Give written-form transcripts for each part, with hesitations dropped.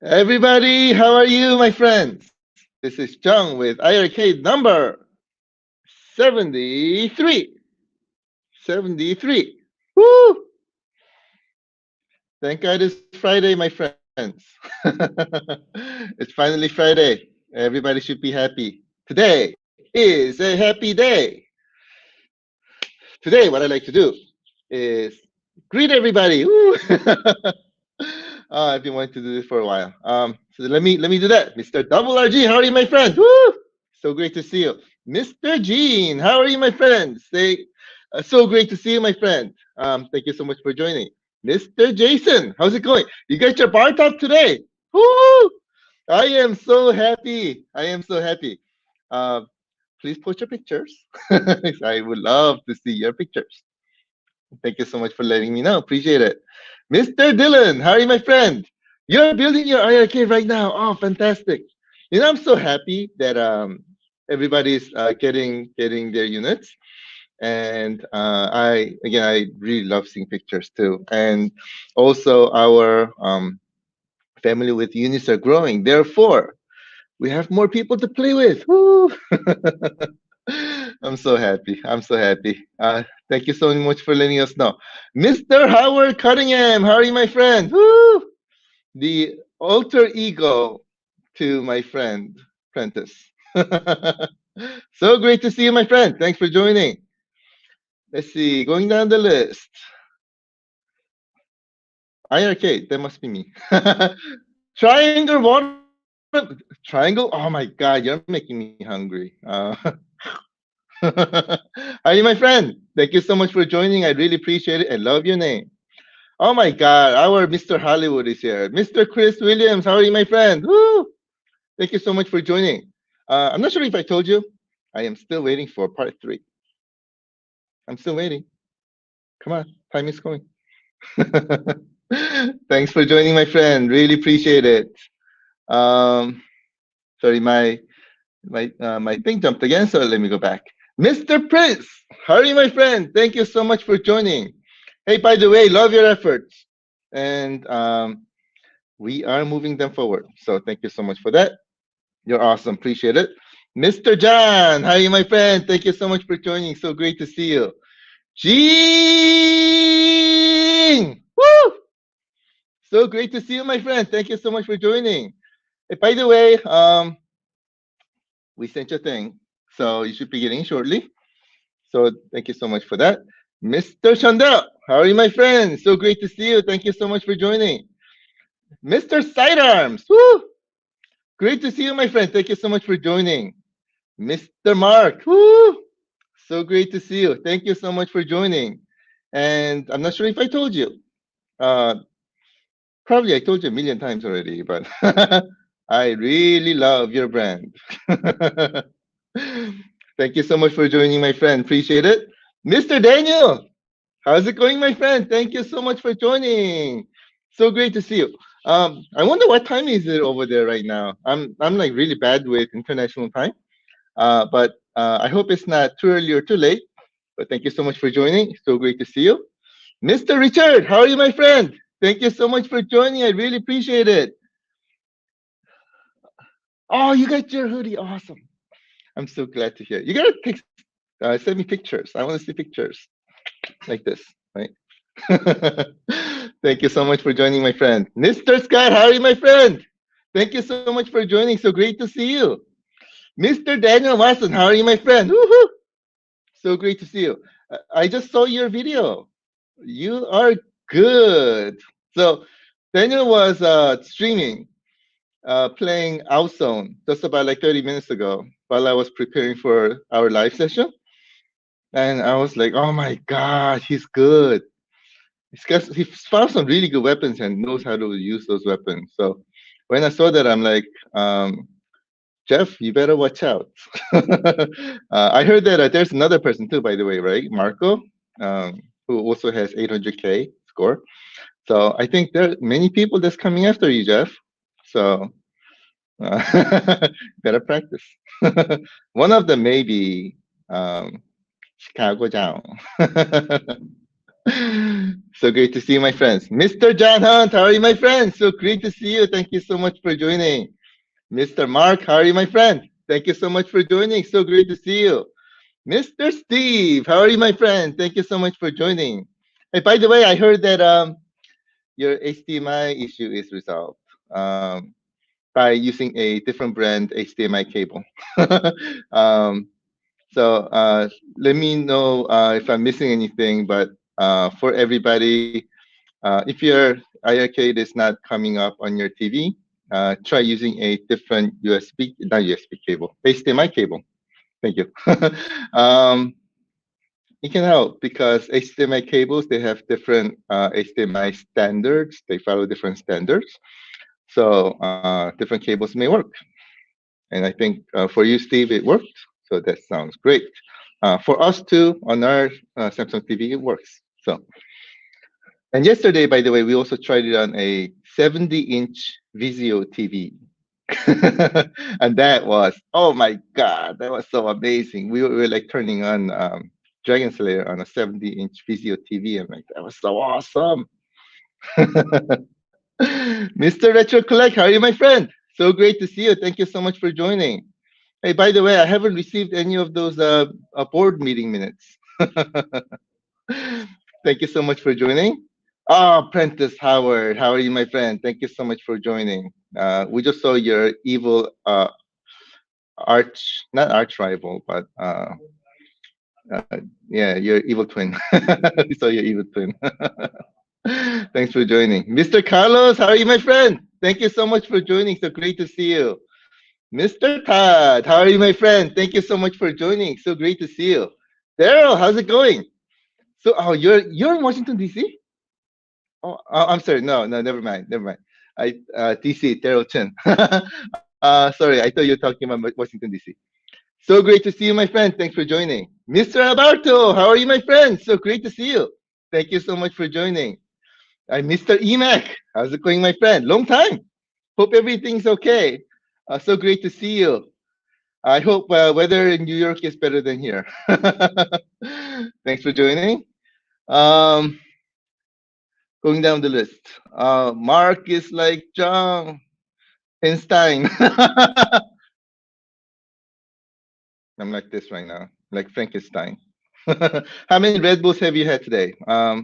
Everybody, how are you, my friends? This is Chung with iiRcade number 73. 73. Woo! Thank God it's Friday, my friends. It's finally Friday. Everybody should be happy. Today is a happy day. Today, what I like to do is greet everybody. Woo! I've been wanting to do this for a while. So let me do that. Mr. Double RG, how are you, my friend? Woo! So great to see you. Mr. Gene, how are you, my friend? So great to see you, my friend. Thank you so much for joining. Mr. Jason, how's it going? You got your bar top today? Woo! I am so happy. I am so happy. Uh, please post your pictures. I would love to see your pictures. Thank you so much for letting me know. Appreciate it. Mr. Dylan, how are you, my friend? You're building your IRK right now. Oh, fantastic. I'm so happy that everybody's getting their units. And I really love seeing pictures too. And also our family with units are growing. Therefore, we have more people to play with. Woo! I'm so happy. I'm so happy. Thank you so much for letting us know. Mr. Howard Cunningham, how are you, my friend? Woo! The alter ego to my friend, Prentice. So great to see you, my friend. Thanks for joining. Let's see, going down the list. iArcade, that must be me. Triangle Water. Triangle? Oh my God, you're making me hungry. Are you my friend? Thank you so much for joining. I really appreciate it. I love your name. Oh my God, our Mr. Hollywood is here. Mr. Chris Williams, how are you, my friend? Woo! Thank you so much for joining. I'm not sure if I told you, I am still waiting for part three. I'm still waiting. Come on, time is going. Thanks for joining, my friend. Really appreciate it. Um, sorry, my thing jumped again, so let me go back. Mr. Prince, how are you, my friend? Thank you so much for joining. Hey, by the way, love your efforts, and we are moving them forward. So thank you so much for that. You're awesome. Appreciate it. Mr. John, how are you, my friend? Thank you so much for joining. So great to see you. Gene! Woo! So great to see you, my friend. Thank you so much for joining. Hey, by the way, we sent you a thing, so you should be getting it shortly. So thank you so much for that. Mr. Chandel, how are you, my friend? So great to see you. Thank you so much for joining. Mr. Sidearms, woo! Great to see you, my friend. Thank you so much for joining. Mr. Mark, woo! So great to see you. Thank you so much for joining. And I'm not sure if I told you. Uh, Probably I told you a million times already, but I really love your brand. Thank you so much for joining, my friend. Appreciate it. Mr. Daniel, how's it going, my friend? Thank you so much for joining. So great to see you. I wonder what time is it over there right now. I'm like really bad with international time, but I hope it's not too early or too late. But thank you so much for joining. So great to see you. Mr. Richard, how are you, my friend? Thank you so much for joining. I really appreciate it. Oh, you got your hoodie. Awesome. I'm so glad to hear. You gotta send me pictures. I want to see pictures like this, right? Thank you so much for joining, my friend. Mr. Scott, how are you, my friend? Thank you so much for joining. So great to see you. Mr. Daniel Watson, how are you, my friend? Woohoo! So great to see you. I just saw your video. You are good. So Daniel was streaming, playing Outzone just about like 30 minutes ago while I was preparing for our live session. And I was like, oh my God, he's good. He found some really good weapons and knows how to use those weapons. So when I saw that, I'm like, Jeff, you better watch out. I heard that there's another person too, by the way, right? Marco, who also has 800K score. So I think there are many people that's coming after you, Jeff. So gotta practice. One of them may be Chicago Down. So great to see you, my friends. Mr. John Hunt, how are you, my friend? So great to see you. Thank you so much for joining. Mr. Mark, how are you, my friend? Thank you so much for joining. So great to see you. Mr. Steve, how are you, my friend? Thank you so much for joining. Hey, by the way, I heard that your HDMI issue is resolved by using a different brand HDMI cable. um, so let me know if I'm missing anything. But for everybody, if your iiRcade is not coming up on your TV, try using a different USB, not USB cable, HDMI cable. Thank you. um, it can help because HDMI cables, they have different HDMI standards. They follow different standards. So different cables may work. And I think for you, Steve, it worked. So that sounds great. For us too, on our Samsung TV, it works. So, and yesterday, by the way, we also tried it on a 70-inch Vizio TV. And that was, oh my God, that was so amazing. We were like turning on Dragon Slayer on a 70-inch Vizio TV. I'm like, that was so awesome. Mr. Retro Collect, how are you, my friend? So great to see you. Thank you so much for joining. Hey, by the way, I haven't received any of those board meeting minutes. Thank you so much for joining. Ah, Prentice Howard, how are you, my friend? Thank you so much for joining. We just saw your evil not arch rival, but uh, yeah, your evil twin. We saw your evil twin. Thanks for joining. Mr. Carlos, how are you, my friend? Thank you so much for joining. So great to see you. Mr. Todd, how are you, my friend? Thank you so much for joining. So great to see you. Daryl, how's it going? So, oh, you're in Washington D.C. Oh, I'm sorry. No, no, never mind, never mind. I D.C. Daryl Chen. Sorry, I thought you were talking about Washington D.C. So great to see you, my friend. Thanks for joining. Mr. Alberto, how are you, my friend? So great to see you. Thank you so much for joining. Mr. Emac, how's it going, my friend? Long time. Hope everything's okay. So great to see you. I hope weather in New York is better than here. Thanks for joining. Um, Going down the list. Mark is like John Einstein. I'm like this right now, like Frankenstein. How many Red Bulls have you had today? I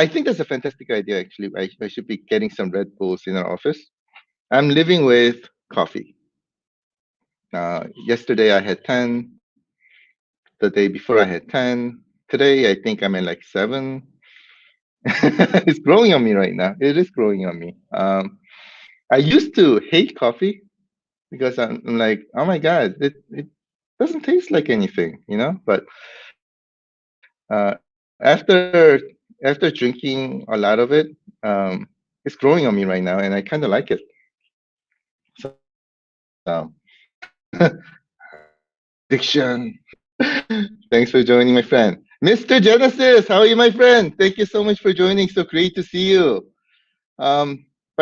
think that's a fantastic idea, actually. I should be getting some Red Bulls in our office. I'm living with coffee. Yesterday I had 10. The day before I had 10. Today I think I'm at like 7. It's growing on me right now. It is growing on me. I used to hate coffee because I'm like, oh my God, it doesn't taste like anything, But after drinking a lot of it, it's growing on me right now, and I kind of like it. So, addiction. Thanks for joining, my friend. Mr. Genesis, how are you, my friend? Thank you so much for joining. So great to see you. By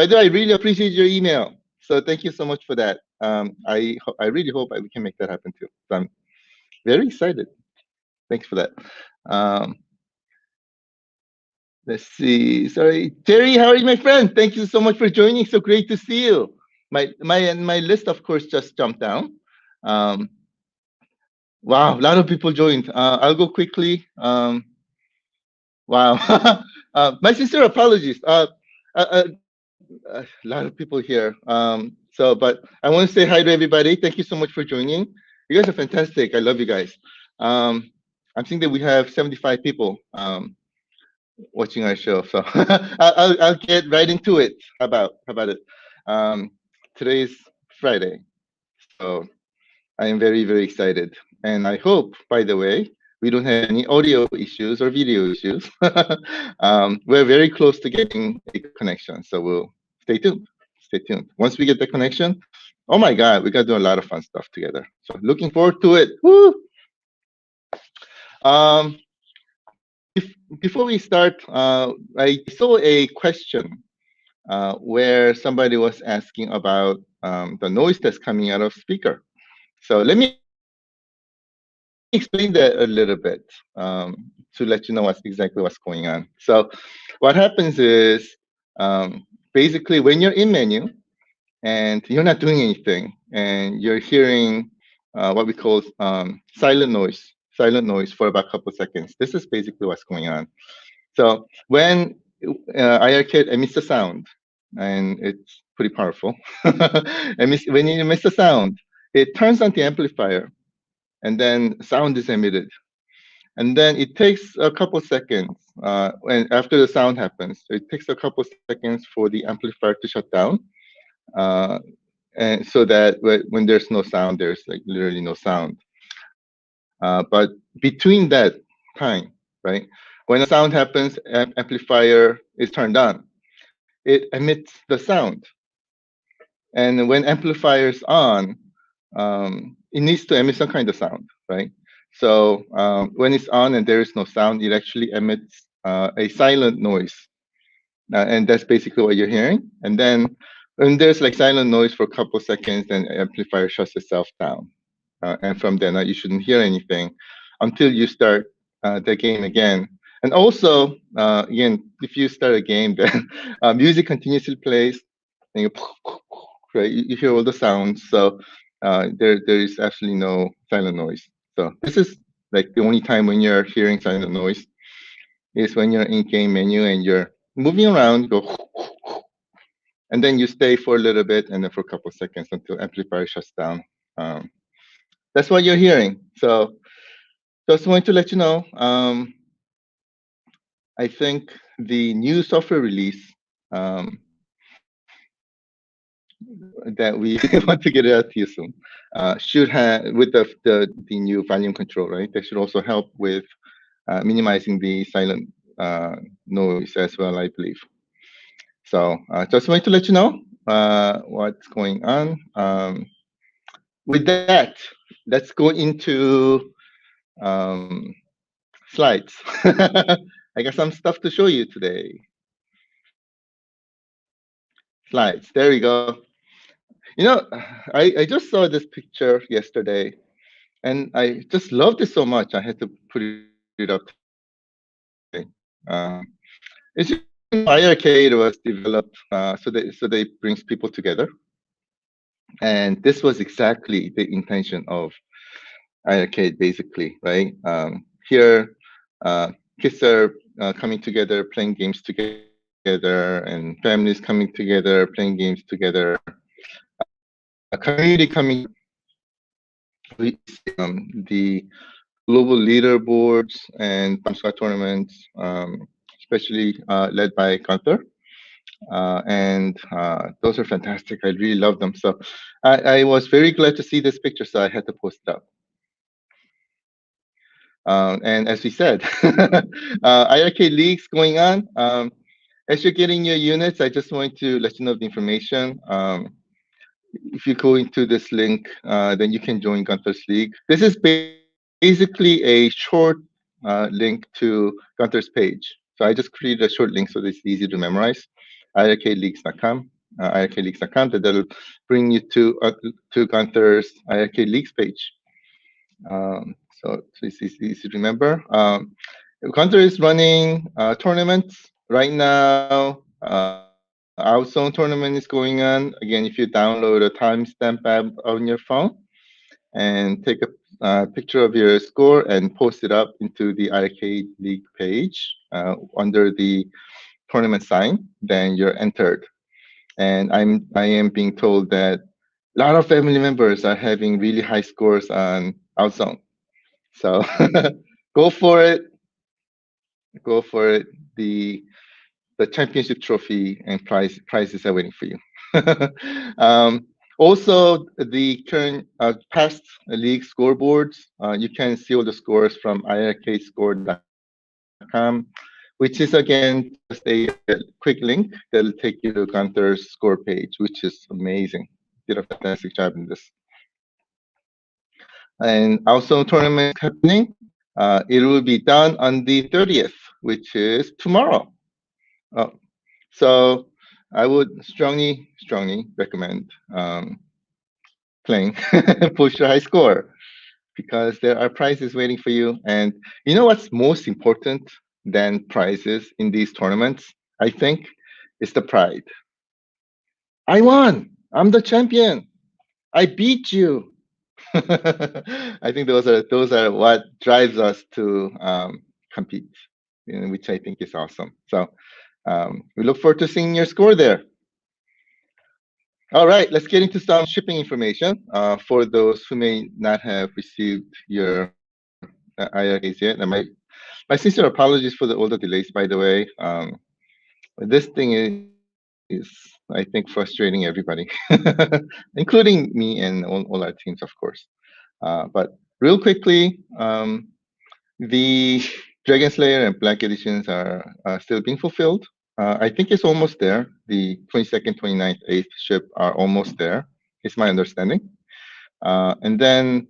the way, I really appreciate your email. So thank you so much for that. I really hope we can make that happen too. So I'm very excited. Thanks for that. Let's see. Sorry, Terry, how are you, my friend? Thank you so much for joining. So great to see you. My list, of course, just jumped down. Wow, a lot of people joined. I'll go quickly. Wow. My sincere apologies. A lot of people here. But I want to say hi to everybody. Thank you so much for joining. You guys are fantastic. I love you guys. I'm seeing that we have 75 people watching our show. So I'll get right into it. How about it? Today is Friday, so I am very, very excited. And I hope, by the way, we don't have any audio issues or video issues. We're very close to getting a connection, so we'll stay tuned. Stay tuned. Once we get the connection, oh my God, we got to do a lot of fun stuff together. So looking forward to it. Woo! Before we start, I saw a question where somebody was asking about the noise that's coming out of speaker. So let me explain that a little bit. to let you know exactly what's going on. So what happens is basically when you're in menu and you're not doing anything and you're hearing what we call silent noise for about a couple of seconds. This is basically what's going on. So when iiRcade emits a sound, and it's pretty powerful, when you emit a sound, it turns on the amplifier, and then sound is emitted. And then it takes a couple seconds, and after the sound happens, it takes a couple seconds for the amplifier to shut down, uh, and so that when there's no sound, there's like literally no sound. But between that time, right, when a sound happens, amplifier is turned on. It emits the sound, and when amplifier is on, it needs to emit some kind of sound, right? So when it's on and there is no sound, it actually emits a silent noise, and that's basically what you're hearing. And then when there's like silent noise for a couple seconds, then amplifier shuts itself down. And from then on, you shouldn't hear anything until you start the game again. And also, again, if you start a game, then music continuously plays, and right, you hear all the sounds. So there is absolutely no silent noise. So this is like the only time when you're hearing silent noise is when you're in game menu and you're moving around, you go, and then you stay for a little bit, and then for a couple of seconds until amplifier shuts down. That's what you're hearing. So just wanted to let you know. I think the new software release that we want to get it out to you soon should have, with the new volume control, right? That should also help with minimizing the silent noise as well, I believe. So just wanted to let you know what's going on. With that, let's go into slides. I got some stuff to show you today. Slides, there we go. You know, I just saw this picture yesterday, and I just loved it so much. I had to put it up today. It's just, iiRcade was developed so they brings people together, and this was exactly the intention of iiRcade, basically, right? Here, kids are coming together, playing games together, and families coming together, playing games together. A community coming. We see the global leaderboards and Squad tournaments, especially led by Gunther. And those are fantastic. I really love them. So I was very glad to see this picture, so I had to post it up. And as we said, iiRcade Leagues going on. As you're getting your units, I just wanted to let you know the information. If you go into this link, then you can join Gunther's League. This is basically a short link to Gunther's page. So I just created a short link so it's easy to memorize. iiRcadeLeagues.com, iiRcadeLeagues.com. That'll bring you to Gunther's iiRcade Leagues page. So it's easy to remember. Gunther is running tournaments right now. Our zone tournament is going on. Again, if you download a timestamp app on your phone and take a picture of your score and post it up into the iiRcade League page under the tournament sign, then you're entered. And I am being told that a lot of family members are having really high scores on outzone. So go for it. Go for it. The championship trophy and prizes are waiting for you. Also, the current past league scoreboards, you can see all the scores from iiRcadescore.com, which is again just a quick link that'll take you to Gunther's score page, which is amazing. Did a fantastic job in this. And also, tournament happening. It will be done on the 30th, which is tomorrow. So I would strongly recommend playing push your high score. because there are prizes waiting for you. And you know what's most important than prizes in these tournaments? I think is the pride. I won. I'm the champion. I beat you. I think those are what drives us to compete, which I think is awesome. So we look forward to seeing your score there. All right, let's get into some shipping information for those who may not have received your iiRcades yet. And my sincere apologies for the older delays, by the way. This thing is, I think, frustrating everybody, including me and all our teams, of course. But real quickly, the Dragon Slayer and Black Editions are still being fulfilled. I think it's almost there. The 22nd, 29th, 8th ship are almost there. It's my understanding. And then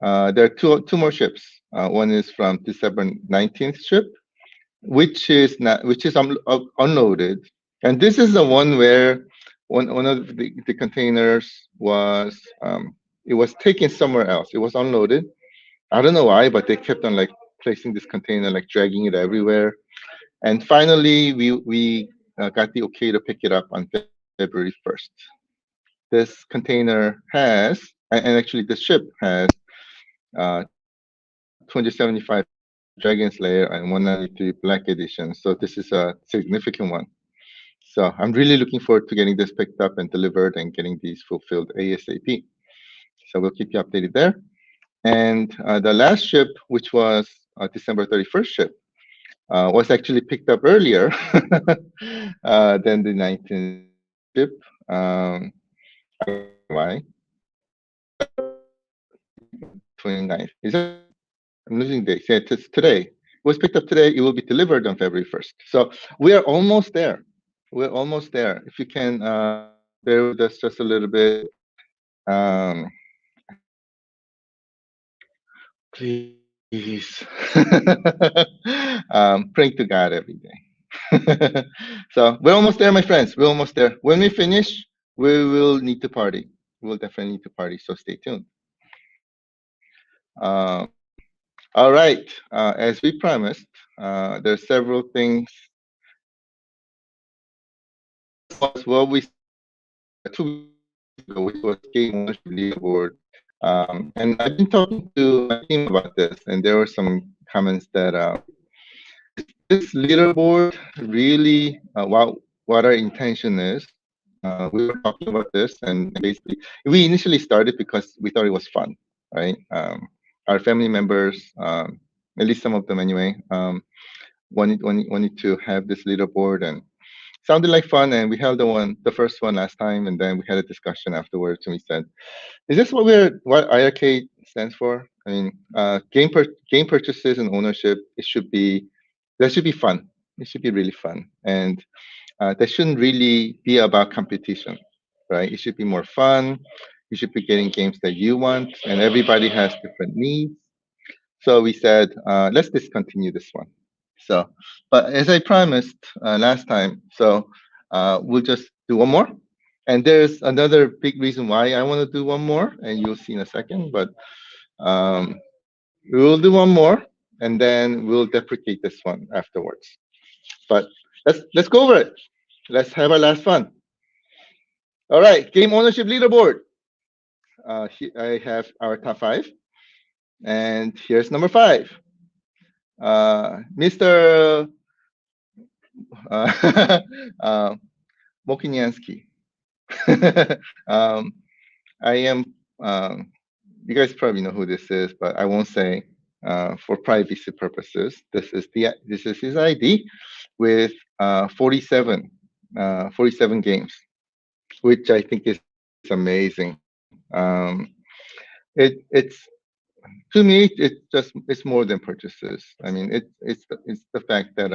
there are two more ships. One is from December 19th ship, which is unloaded, and this is the one where one of the containers was it was taken somewhere else. It was unloaded. I don't know why, but they kept on like placing this container, like dragging it everywhere. And finally, we got the okay to pick it up on February 1st. This container has, and actually the ship has 275 Dragon Slayer and 193 Black Edition. So this is a significant one. So I'm really looking forward to getting this picked up and delivered and getting these fulfilled ASAP. So we'll keep you updated there. And the last ship, which was December 31st ship, was actually picked up earlier than the 19th ship. I don't know why. 29th. Is that right? I'm losing dates. Yeah, it's today. It was picked up today. It will be delivered on February 1st. So we are almost there. We're almost there. If you can bear with us just a little bit. Um, please. Praying to God every day. So we're almost there, my friends. We're almost there. When we finish, we will need to party. We'll definitely need to party. So stay tuned. All right. As we promised, there are several things. First was what we said 2 weeks ago, which was game ownership leaderboard. And I've been talking to my team about this, and there were some comments that this leaderboard really, what our intention is. We were talking about this, and basically, we initially started because we thought it was fun, right? Our family members, at least some of them anyway, wanted to have this leaderboard, and sounded like fun. And we held the first one last time, and then we had a discussion afterwards, and we said, "Is this what iiRcade stands for? I mean, game purchases and ownership. That should be fun. It should be really fun, and that shouldn't really be about competition, right? It should be more fun. You should be getting games that you want, and everybody has different needs. So we said, let's discontinue this one. So, but as I promised last time, so we'll just do one more. And there's another big reason why I want to do one more, and you'll see in a second. But we will do one more, and then we'll deprecate this one afterwards. But let's go over it. Let's have our last fun. All right, game ownership leaderboard. I have our top 5, and here's number 5. Mr. Uh, Mokiniansky. I am. You guys probably know who this is, but I won't say for privacy purposes. This is his ID with 47 games, which I think is amazing. It's to me, it's more than purchases. I mean, it's the fact that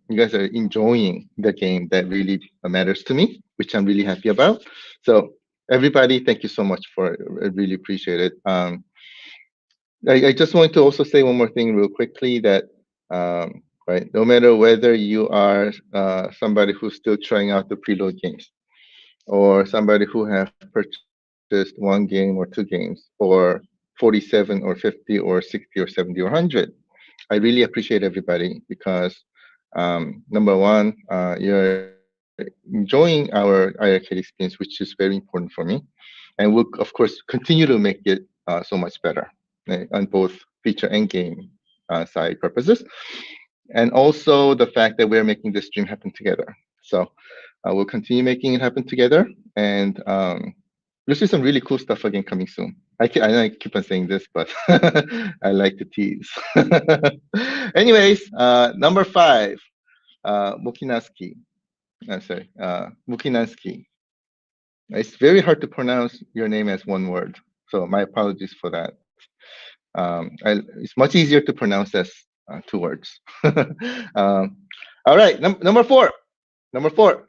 you guys are enjoying the game that really matters to me, which I'm really happy about. So everybody, thank you so much for it. I really appreciate it. I just want to also say one more thing real quickly that right, no matter whether you are somebody who's still trying out the preload games, or somebody who have purchased one game or two games, or 47 or 50 or 60 or 70 or 100. I really appreciate everybody because number one, you're enjoying our iiRcade experience, which is very important for me, and we'll of course continue to make it so much better on both feature and game side purposes, and also the fact that we're making this dream happen together. So we'll continue making it happen together, and you'll see some really cool stuff again coming soon. I know I keep on saying this, but I like to tease. Anyways, number 5, Mukinaski. I'm sorry, Mukinaski. It's very hard to pronounce your name as one word, so my apologies for that. It's much easier to pronounce as 2 words. All right, number 4. Number 4.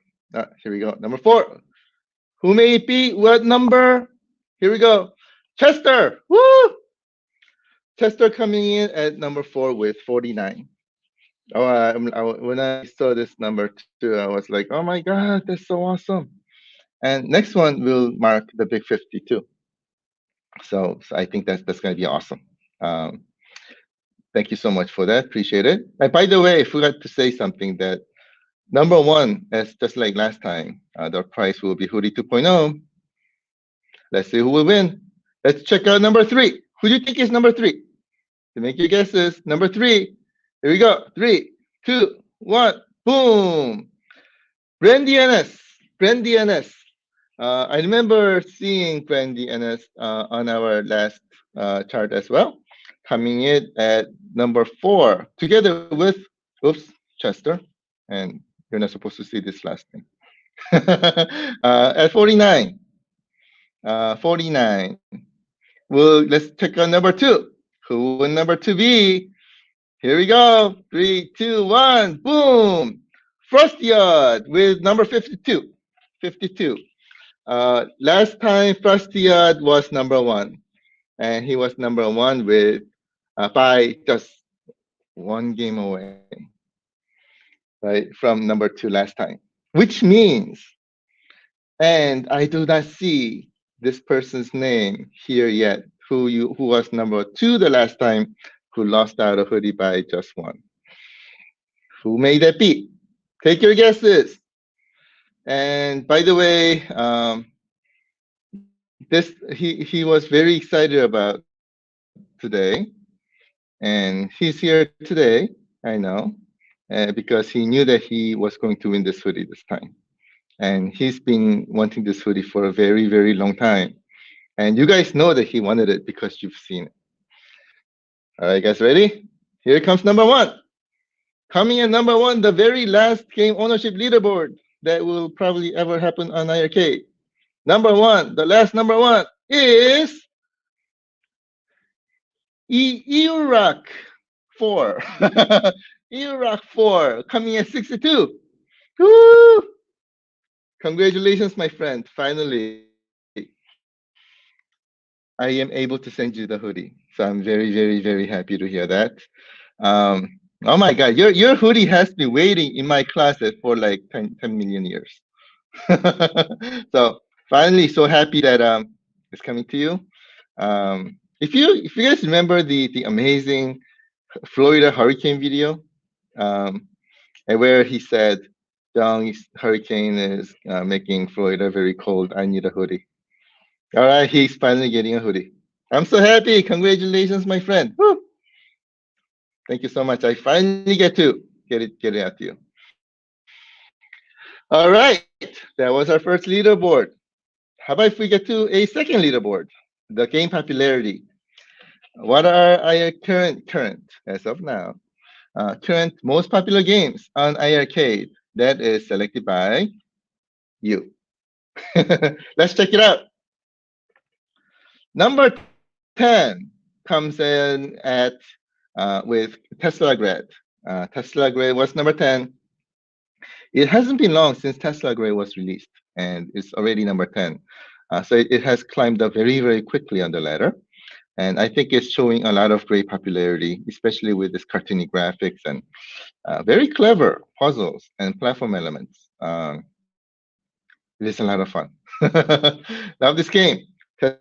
Here we go. Number 4. Who may it be? What number? Here we go. Chester. Woo! Chester coming in at number 4 with 49. Oh, when I saw this number 2, I was like, oh my God, that's so awesome. And next one will mark the big 52. So I think that's going to be awesome. Thank you so much for that. Appreciate it. And by the way, I forgot to say something that number 1, as just like last time, the prize will be Hoodie 2.0. Let's see who will win. Let's check out number 3. Who do you think is number 3? To make your guesses, number 3. Here we go. 3, 2, 1, boom. Brandy NS. Brandy NS. I remember seeing Brandy NS on our last chart as well, coming in at number 4, together with, oops, Chester. And you're not supposed to see this last thing. At 49. 49. Well, let's check out number 2. Who will number 2 be? Here we go. 3, 2, 1, boom. Frostiod with number 52. 52. Last time Frostiod was number 1, and he was number 1 with by just 1 game away, right, from number 2 last time. Which means, and I do not see this person's name here yet, who was number 2 the last time, who lost out a hoodie by just 1. Who may that be? Take your guesses. And by the way, he was very excited about today, and he's here today. I know, because he knew that he was going to win this hoodie this time, and he's been wanting this hoodie for a very, very long time. And you guys know that he wanted it because you've seen it. All right, guys, ready? Here comes number 1. Coming in number 1, the very last game ownership leaderboard that will probably ever happen on iiRcade. Number 1, the last number 1 is iiRcade 4. iiRcade 4 coming at 62. Woo! Congratulations, my friend. Finally, I am able to send you the hoodie. So I'm very, very, very happy to hear that. Oh my God, your hoodie has been waiting in my closet for like 10 million years. So finally, so happy that it's coming to you. If you guys remember the amazing Florida hurricane video, and where he said, "Young's hurricane is making Florida very cold. I need a hoodie." All right, he's finally getting a hoodie. I'm so happy. Congratulations, my friend. Woo! Thank you so much. I finally get it out to you. All right, that was our first leaderboard. How about if we get to a second leaderboard, the game popularity? What are our current as of now? Current most popular games on iiRcade that is selected by you. Let's check it out. Number 10 comes in at with Tesla Grad. Tesla Grad was number 10. It hasn't been long since Tesla Grad was released, and it's already number 10. So it has climbed up very, very quickly on the ladder. And I think it's showing a lot of great popularity, especially with this cartoony graphics and very clever puzzles and platform elements. It is a lot of fun. Love this game. Tesla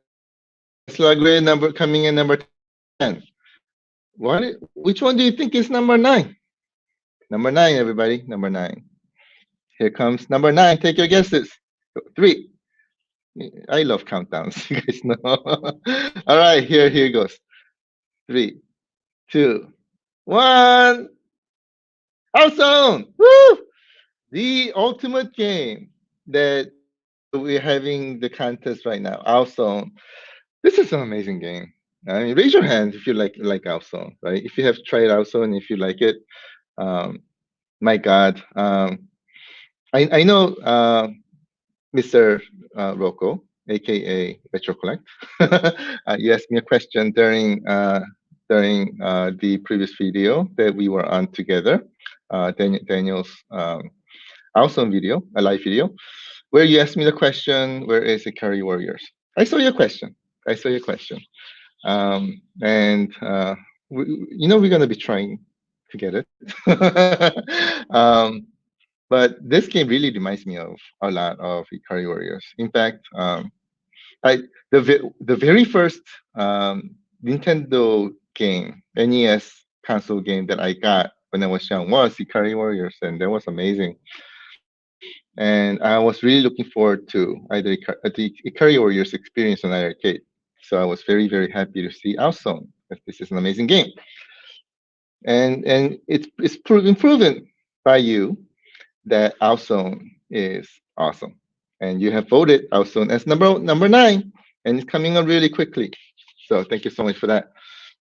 Slugway number coming in number 10. Which one do you think is number 9? Number 9, everybody. Number 9. Here comes number 9. Take your guesses. 3. I love countdowns. You guys know. All right, here goes. 3, 2, 1. Our Zone! Woo! The ultimate game that we're having the contest right now. Our Zone. This is an amazing game. I mean, raise your hand if you like Our Zone, right? If you have tried Our Zone, if you like it. My God. I know Mr. Rocco, aka Retro Collect. You asked me a question during the previous video that we were on together, Daniel's awesome video, a live video, where you asked me the question, "Where is Ikari Warriors?" I saw your question. And we're gonna be trying to get it. But this game really reminds me of a lot of Ikari Warriors. In fact, the very first Nintendo game, NES console game that I got when I was young was Ikari Warriors, and that was amazing. And I was really looking forward to the Ikari Warriors experience on iiRcade. So I was very, very happy to see Outzone, because this is an amazing game. And it's proven by you that Outzone is awesome. And you have voted Outzone as number 9, and it's coming on really quickly. So thank you so much for that.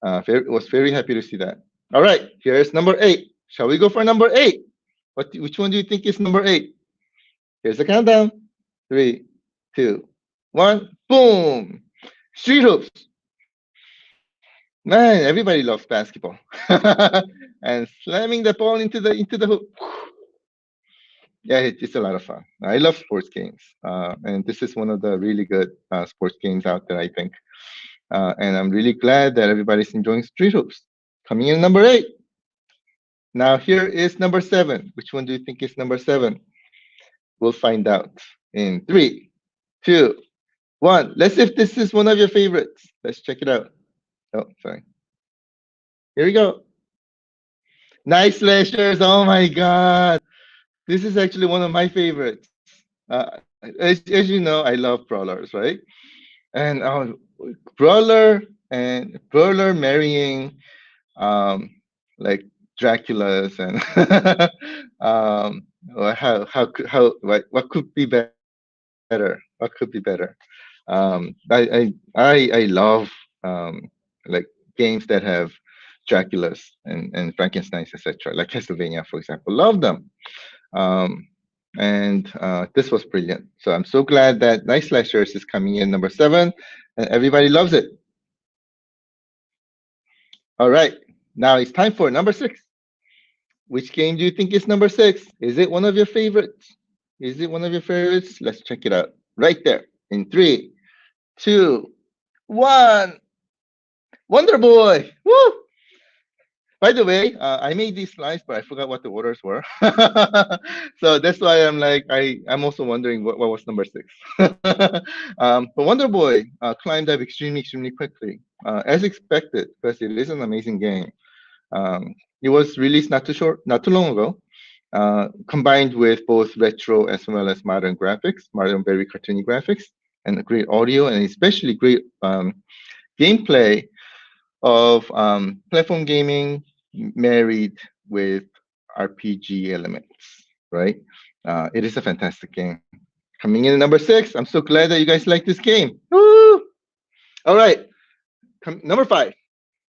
Was very happy to see that. All right, here's number 8. Shall we go for number 8? Which one do you think is number 8? Here's the countdown. 3, 2, 1, boom! Street hoops. Man, everybody loves basketball. And slamming the ball into the hoop. Yeah, it's a lot of fun. I love sports games, and this is one of the really good sports games out there, I think. And I'm really glad that everybody's enjoying Street Hoops. Coming in number 8. Now here is number 7. Which one do you think is number 7? We'll find out in 3, 2, 1. Let's see if this is one of your favorites. Let's check it out. Oh, sorry. Here we go. Nice Slashers. Oh my God. This is actually one of my favorites. As you know, I love brawlers, right? And brawler marrying like Dracula's, and what could be better? What could be better? I love like games that have Draculas and Frankenstein's, etc. Like Castlevania, for example. Love them. And this was brilliant. So I'm so glad that Night Slashers is coming in number 7, and everybody loves it. All right, now it's time for number 6. Which game do you think is number 6? Is it one of your favorites? Is it one of your favorites? Let's check it out. Right there in 3, 2, 1. Wonder Boy! Woo! By the way, I made these slides, but I forgot what the orders were. So that's why I'm also wondering what was number 6. But Wonder Boy climbed up extremely quickly, as expected, because it is an amazing game. It was released not too long ago, combined with both retro as well as modern graphics, modern very cartoony graphics, and great audio, and especially great gameplay of platform gaming married with RPG elements, right? It is a fantastic game. Coming in at number 6. I'm so glad that you guys like this game. Woo! All right, number 5.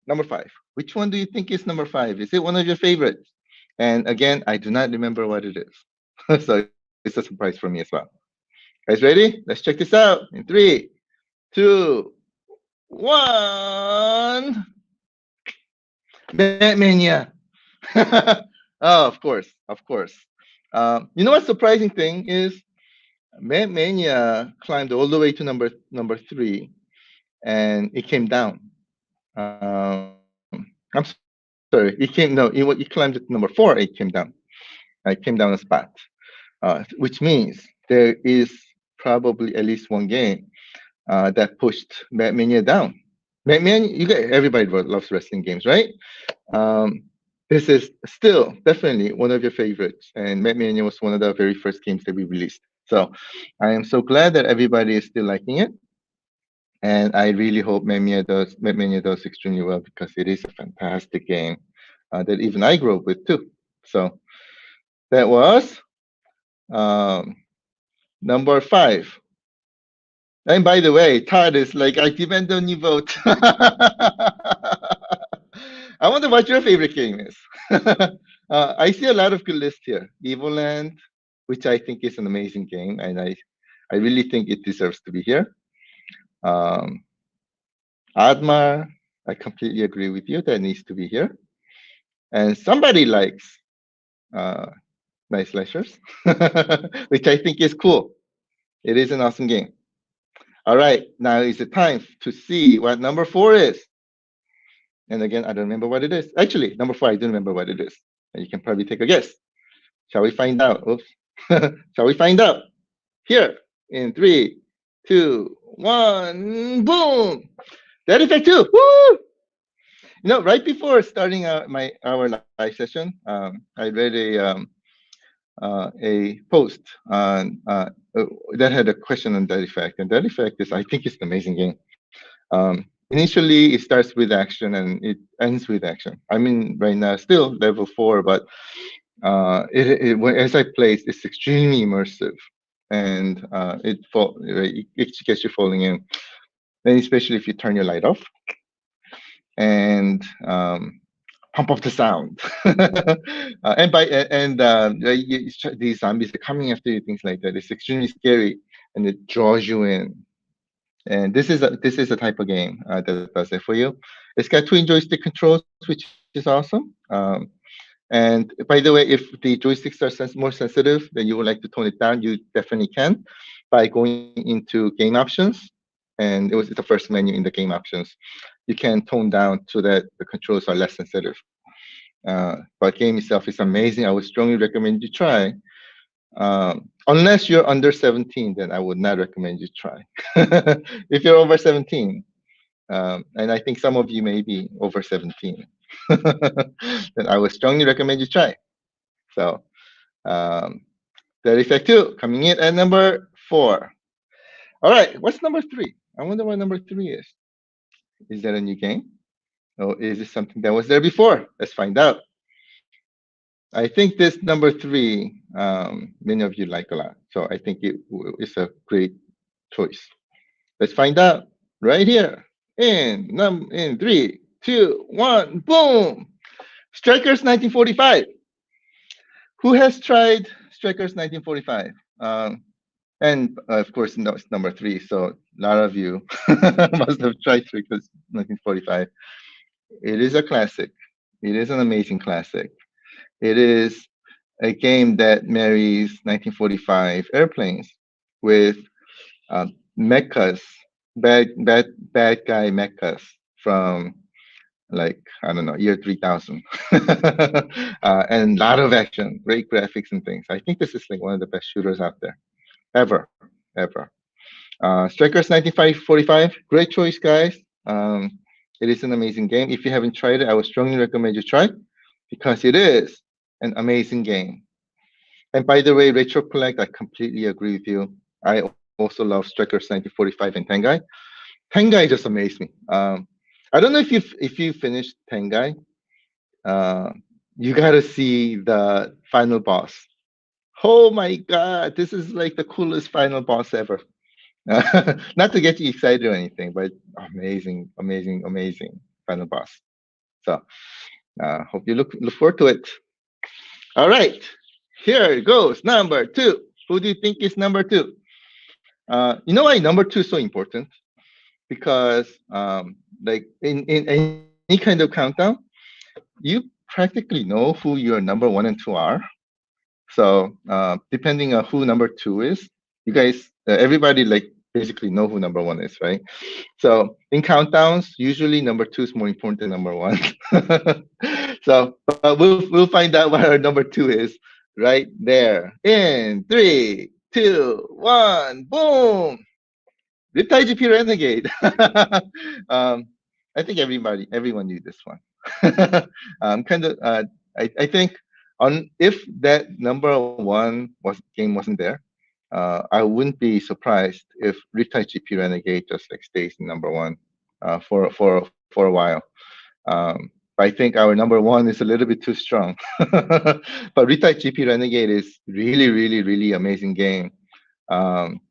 Number 5. Which one do you think is number 5? Is it one of your favorites? And again, I do not remember what it is. So it's a surprise for me as well. Guys ready? Let's check this out in 3, 2, 1. Batmania. Oh, of course. You know what surprising thing is? Batmania climbed all the way to number 3, and it came down. I'm sorry. It climbed to number 4. It came down. It came down a spot, which means there is probably at least one game that pushed Mania down. Mania, everybody loves wrestling games, right? Um, this is still definitely one of your favorites, and Mania was one of the very first games that we released. So I am so glad that everybody is still liking it, and I really hope Mania does extremely well because it is a fantastic game that even I grew up with too. So that was um, number 5. And by the way, Todd is like, I demand a new vote. I wonder what your favorite game is. I see a lot of good lists here. Evoland, which I think is an amazing game, and I really think it deserves to be here. Admar, I completely agree with you. That needs to be here. And somebody likes Night Slashers, which I think is cool. It is an awesome game. All right, now is the time to see what number 4 is. And again, I don't remember what it is. Actually, number 4, I do remember what it is. And you can probably take a guess. Shall we find out? Oops. Shall we find out? Here, in 3, 2, 1, boom! That Effect 2. Woo! You know, right before starting our live session, I read a post on that had a question on That Effect, and That Effect is, I think, it's an amazing game. Initially, it starts with action and it ends with action. I mean, right now, still level 4, but as I play, it's extremely immersive, and it gets you falling in. And especially if you turn your light off and pump up the sound. These zombies are coming after you, things like that. It's extremely scary, and it draws you in. And this is a type of game that does it for you. It's got twin joystick controls, which is awesome. And by the way, if the joysticks are more sensitive, then you would like to tone it down, you definitely can by going into game options. And it was the first menu in the game options. You can tone down so that the controls are less sensitive. But game itself is amazing. I would strongly recommend you try. Unless you're under 17, then I would not recommend you try. If you're over 17, and I think some of you may be over 17, then I would strongly recommend you try. So, That Effect 2 coming in at number 4. All right, what's number 3? I wonder what number 3 is. Is that a new game? Or is it something that was there before? Let's find out. I think this number 3, many of you like a lot. So I think it's a great choice. Let's find out right here in 3, 2, 1, boom! Strikers 1945. Who has tried Strikers 1945? And of course, no, it's number 3. So a lot of you must have tried Strikers 1945. It is a classic. It is an amazing classic. It is a game that marries 1945 airplanes with mechas, bad guy mechas from, like, I don't know, year 3000. And a lot of action, great graphics and things. I think this is like one of the best shooters out there, ever. Strikers 1945, great choice, guys. It is an amazing game. If you haven't tried it, I would strongly recommend you try, because it is an amazing game. And by the way, Retro Collect, I completely agree with you. I also love Strikers 1945 and Tengai. Tengai just amazed me. I don't know if you finished Tengai. You gotta see the final boss. Oh my god, this is like the coolest final boss ever. Not to get you excited or anything, but amazing final boss. So hope you look forward to it. All right, here it goes. Number 2. Who do you think is number 2? You know why number 2 is so important? Because like in any kind of countdown, you practically know who your number 1 and 2 are. So depending on who number 2 is, you guys, everybody like basically know who number 1 is, right? So in countdowns, usually number 2 is more important than number 1. So we'll find out what our number 2 is right there. In 3, 2, 1, boom! Riptide GP Renegade. um, I think everyone knew this one. Kind of. I think on if that number one game wasn't there, I wouldn't be surprised if Riptide GP Renegade just like stays in number one for a while. I think our number one is a little bit too strong. But Riptide GP Renegade is really amazing game. Um,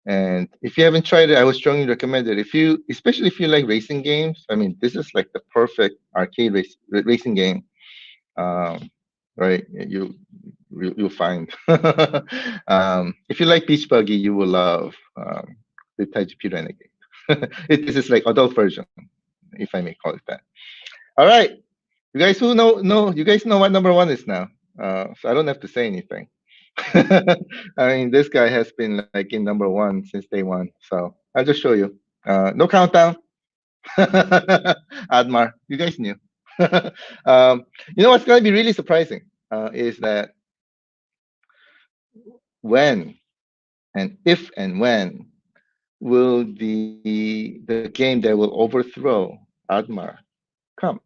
and if you haven't tried it, I would strongly recommend it. Especially if you like racing games, I mean, this is like the perfect arcade racing game. Um, right? You'll find. If you like Beach Buggy, you will love the TGP Renegade. This is like adult version, if I may call it that. All right, you guys who you guys know what number one is now. So I don't have to say anything. I mean, this guy has been like in number one since day one. So I'll just show you. No countdown. Admar, you guys knew. You know what's going to be really surprising is that when and if and when will the game that will overthrow Admar come?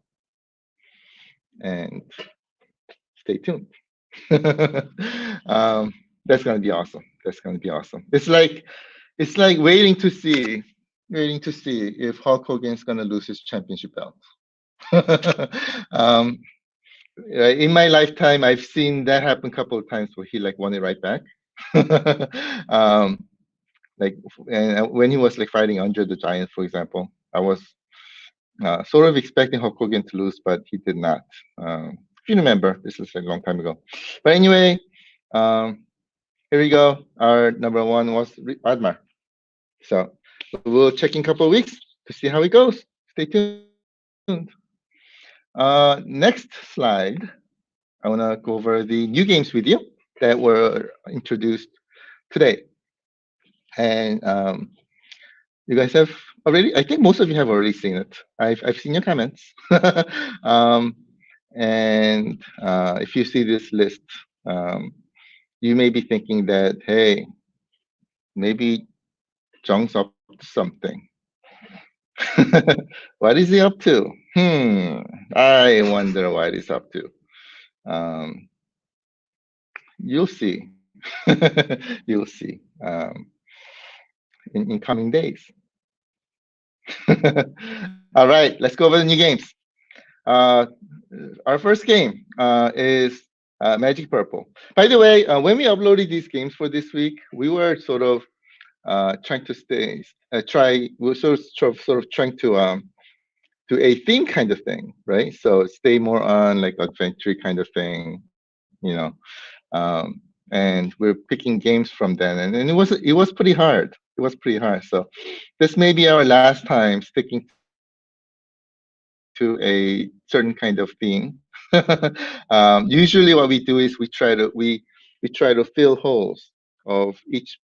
And stay tuned. That's going to be awesome. That's going to be awesome. It's like waiting to see if Hulk Hogan is going to lose his championship belt. In my lifetime, I've seen that happen a couple of times where he like won it right back. Like and when he was like fighting Andre the Giant, for example, I was sort of expecting Hulk Hogan to lose, but he did not. If you remember, this was like a long time ago. But anyway, here we go. Our number one was Admar. So we'll check in a couple of weeks to see how it goes. Stay tuned. Next slide. I want to go over the new games with you that were introduced today. And you guys have already, I think most of you have already seen it. I've seen your comments. And if you see this list, you may be thinking that, hey, maybe Jung's up to something. What is he up to? I wonder what he's up to. You'll see. You'll see in coming days. All right, let's go over the new games. Our first game is Magic Purple. By the way, when we uploaded these games for this week, we were sort of trying to we're sort of trying to do a theme kind of thing, right? So stay more on like adventure kind of thing, you know. And we're picking games from then, and it was pretty hard. It was pretty hard. So this may be our last time sticking to a certain kind of theme. Usually, what we do is we try to fill holes of each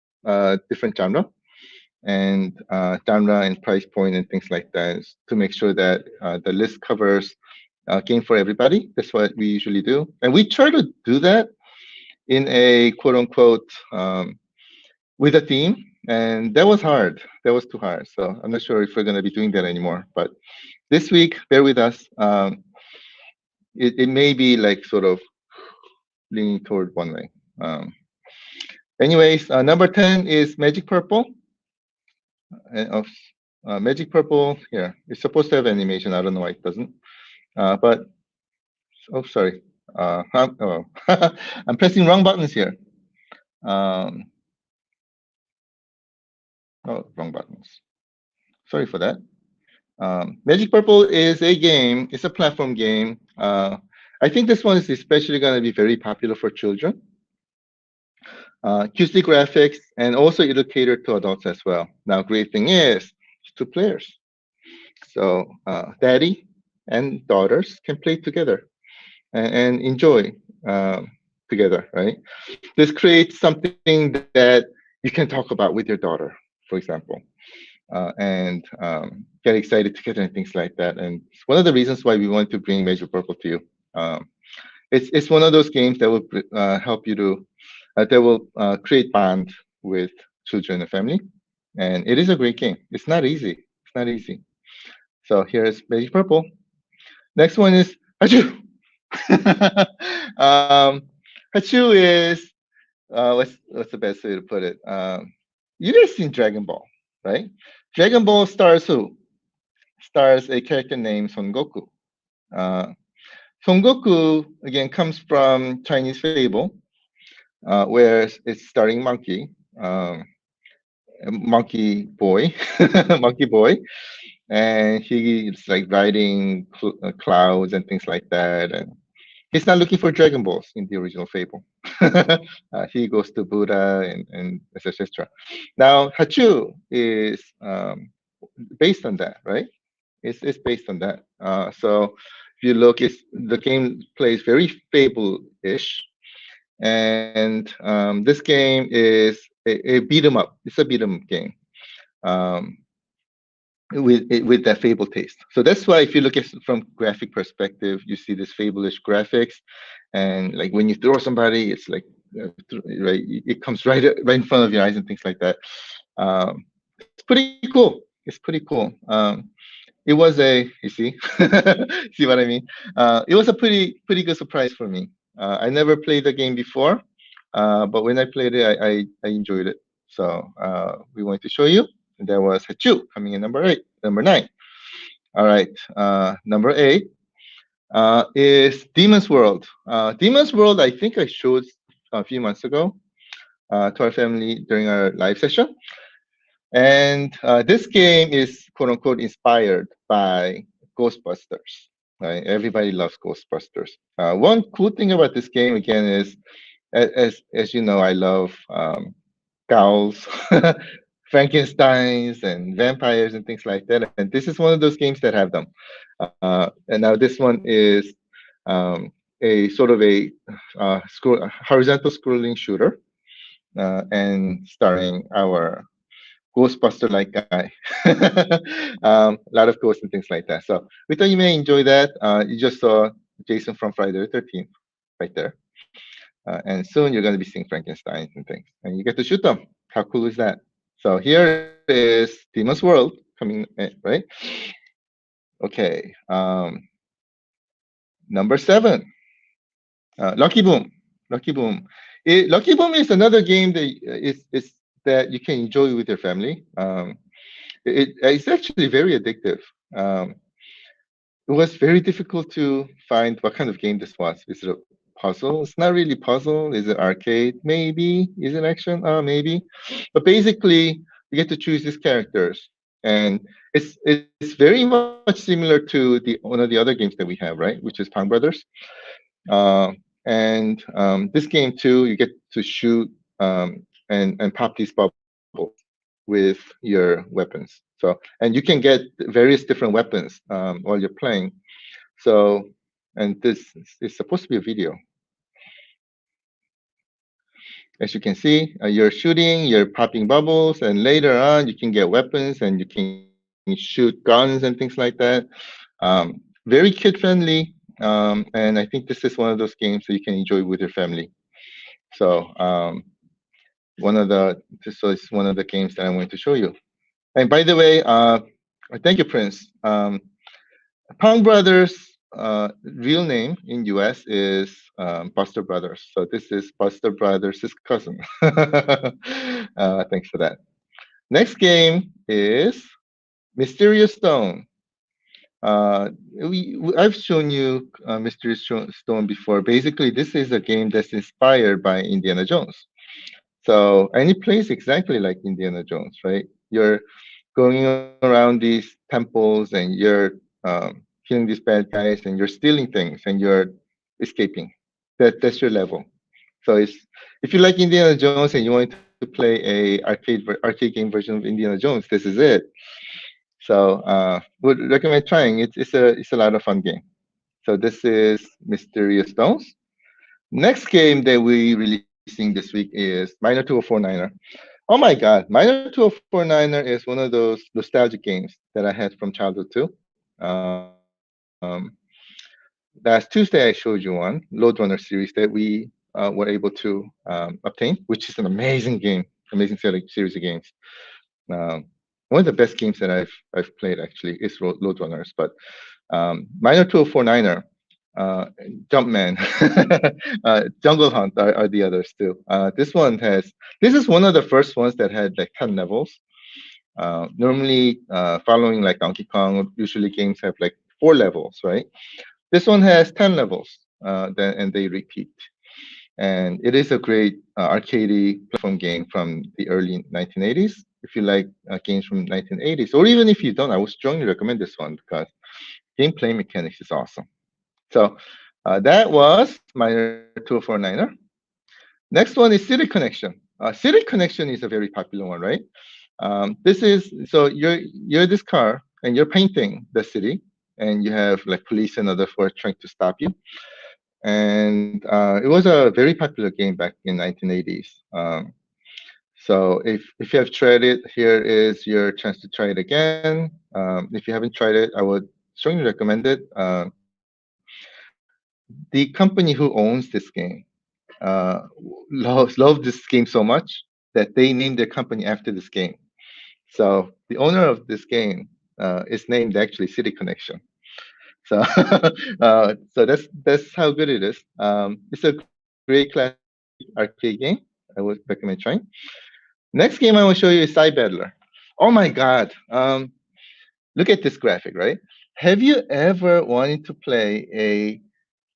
different genre and price point and things like that to make sure that the list covers game for everybody. That's what we usually do, and we try to do that in a quote unquote with a theme, and that was hard. That was too hard. So I'm not sure if we're going to be doing that anymore. But this week, bear with us. It may be like sort of leaning toward one way. Anyways, number 10 is Magic Purple. Magic Purple here. It's supposed to have animation. I don't know why it doesn't. But oh, sorry. I'm pressing wrong buttons here. Oh, wrong buttons. Sorry for that. Magic Purple is a game. It's a platform game. I think this one is especially going to be very popular for children. QC graphics, and also it'll cater to adults as well. Now, great thing is, it's 2 players. So daddy and daughters can play together and enjoy together, right? This creates something that you can talk about with your daughter, for example, and get excited together and things like that. And it's one of the reasons why we want to bring Magic Purple to you. It's one of those games that will help you to, that will create bond with children and family. and it is a great game. It's not easy. It's not easy. So here's Magic Purple. Next one is Hachu. um, Hachu is what's the best way to put it? You guys seen Dragon Ball, right? Dragon Ball stars who? Stars a character named Son Goku. Uh, Son Goku again comes from Chinese fable, where it's starring monkey, um, monkey boy, monkey boy, and he's like riding clouds and things like that, and he's not looking for Dragon Balls in the original fable. He goes to Buddha and etc. Now Hachu is based on that, right? It's based on that. So if you look, the game plays very fable-ish, and this game is a beat 'em up. It's a beat 'em game. Um, with that fable taste. So that's why if you look at from graphic perspective, you see this fableish graphics, and like when you throw somebody, it's like right, it comes right in front of your eyes and things like that. It's pretty cool. It's pretty cool. It was a you see see what I mean. It was a pretty good surprise for me. I never played the game before, but when I played it, I enjoyed it. So we wanted to show you. There was Hachu coming in number 9. All right, number 8 is Demon's World. Demon's World, I think I showed a few months ago to our family during our live session. And this game is quote unquote inspired by Ghostbusters. Right? Everybody loves Ghostbusters. One cool thing about this game again is, as you know, I love ghouls, Frankenstein's, and vampires and things like that. And this is one of those games that have them. And now this one is a sort of a horizontal scrolling shooter, and starring our Ghostbuster-like guy. A lot of ghosts and things like that. So we thought you may enjoy that. You just saw Jason from Friday the 13th right there. And soon you're going to be seeing Frankenstein and things. And you get to shoot them. How cool is that? So here is Demon's World coming in, right? Okay. Number 7, Lucky Boom. Lucky Boom. Lucky Boom is another game that is that you can enjoy with your family. It's actually very addictive. Um, it was very difficult to find what kind of game this was. Is it a puzzle? It's not really puzzle. Is it arcade? Maybe. Is it action? Maybe. But basically, you get to choose these characters, and it's very much similar to the one of the other games that we have, right? Which is Pang Brothers. Uh, and this game too, you get to shoot and pop these bubbles with your weapons. So, and you can get various different weapons while you're playing. So, and this is supposed to be a video. As you can see, you're shooting, you're popping bubbles, and later on you can get weapons and you can shoot guns and things like that. Very kid friendly, and I think this is one of those games that you can enjoy with your family. So, it's one of the games that I wanted to show you. And by the way, thank you, Prince. Pong Brothers' real name in US is Buster Brothers. So this is Buster Brothers' cousin. Thanks for that. Next game is Mysterious Stone. I've shown you Mysterious Stone before. Basically, this is a game that's inspired by Indiana Jones. So, and it plays exactly like Indiana Jones, right? You're going around these temples and you're killing these bad guys and you're stealing things and you're escaping. That's your level. So it's if you like Indiana Jones and you want to play a arcade game version of Indiana Jones, this is it. So would recommend trying. It's a lot of fun game. So this is Mysterious Stones. Next game that we releasing this week is Minor 2049er. Oh my God, Minor 2049er is one of those nostalgic games that I had from childhood too. Last Tuesday I showed you one, Load Runner series that we were able to obtain, which is an amazing game, amazing series of games. One of the best games that I've played actually is Load Runners, but Miner 2049er, uh, Jumpman, Jungle Hunt are the others too. This is one of the first ones that had like 10 levels. Normally, following like Donkey Kong, usually games have like 4 levels, right? This one has 10 levels, and they repeat. And it is a great arcade platform game from the early 1980s. If you like games from 1980s, or even if you don't, I would strongly recommend this one because gameplay mechanics is awesome. So that was Miner 2049er. Next one is City Connection. City Connection is a very popular one, right? This is so you're this car and you're painting the city, and you have like police and other force trying to stop you. And it was a very popular game back in 1980s. So if you have tried it, here is your chance to try it again. If you haven't tried it, I would strongly recommend it. The company who owns this game love this game so much that they named their company after this game. So the owner of this game is named actually City Connection. So so that's how good it is. It's a great classic arcade game. I would recommend trying. Next game I will show you is Side Battler. Oh my God! Look at this graphic, right? Have you ever wanted to play a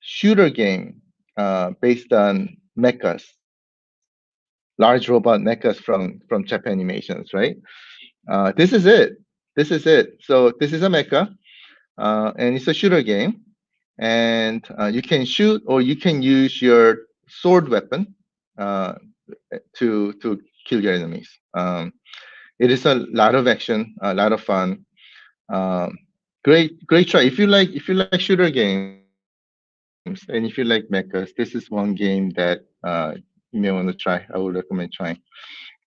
shooter game based on mechas, large robot mechas from Japan animations, right? This is it. This is it. So this is a mecha, and it's a shooter game, and you can shoot or you can use your sword weapon uh, to kill your enemies. It is a lot of action, a lot of fun. Um, great try. If you like shooter games and if you like mechas, this is one game that you may want to try. I would recommend trying.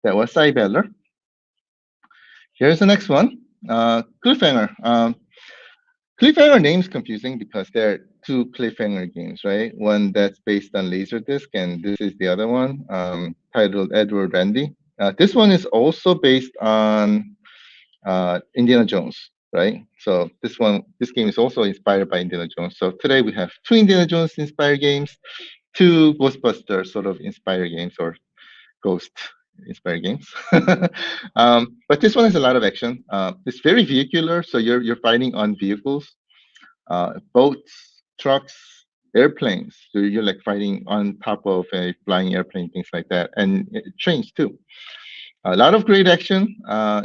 That was Side Battler. Here's the next one. Cliffhanger. Cliffhanger name's confusing because there are two cliffhanger games, right? One that's based on Laserdisc, and this is the other one, titled Edward Randy. This one is also based on Indiana Jones, right? So this game is also inspired by Indiana Jones. So today we have two Indiana Jones inspired games, two Ghostbusters sort of inspired games, or ghost inspired games. But this one has a lot of action. It's very vehicular, so you're fighting on vehicles, boats, trucks, airplanes. So you're like fighting on top of a flying airplane, things like that, and trains too. A lot of great action.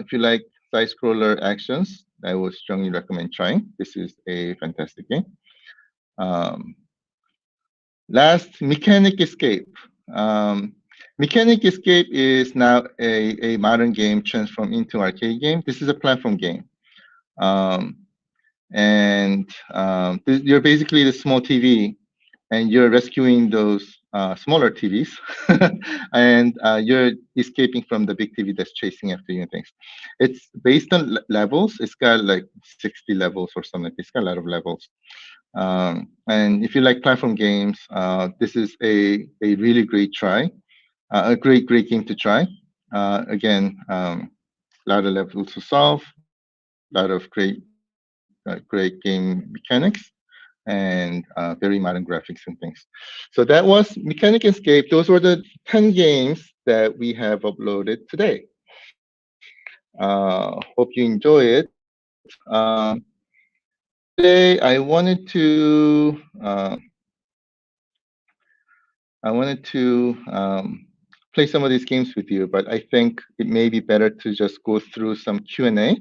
If you like side scroller actions, I would strongly recommend trying. This is a fantastic game. Um, Last, Mechanic Escape. Mechanic Escape is now a modern game transformed into arcade game. This is a platform game. Um, and you're basically the small TV, and you're rescuing those smaller TVs, and you're escaping from the big TV that's chasing after you and things. It's based on levels. It's got like 60 levels or something. It's got a lot of levels. And if you like platform games, this is a really great try, a great game to try. Again, a lot of levels to solve, a lot of great game mechanics, and very modern graphics and things. So that was Mechanic Escape. Those were the 10 games that we have uploaded today. Hope you enjoy it. Today I wanted to play some of these games with you, but I think it may be better to just go through some Q&A.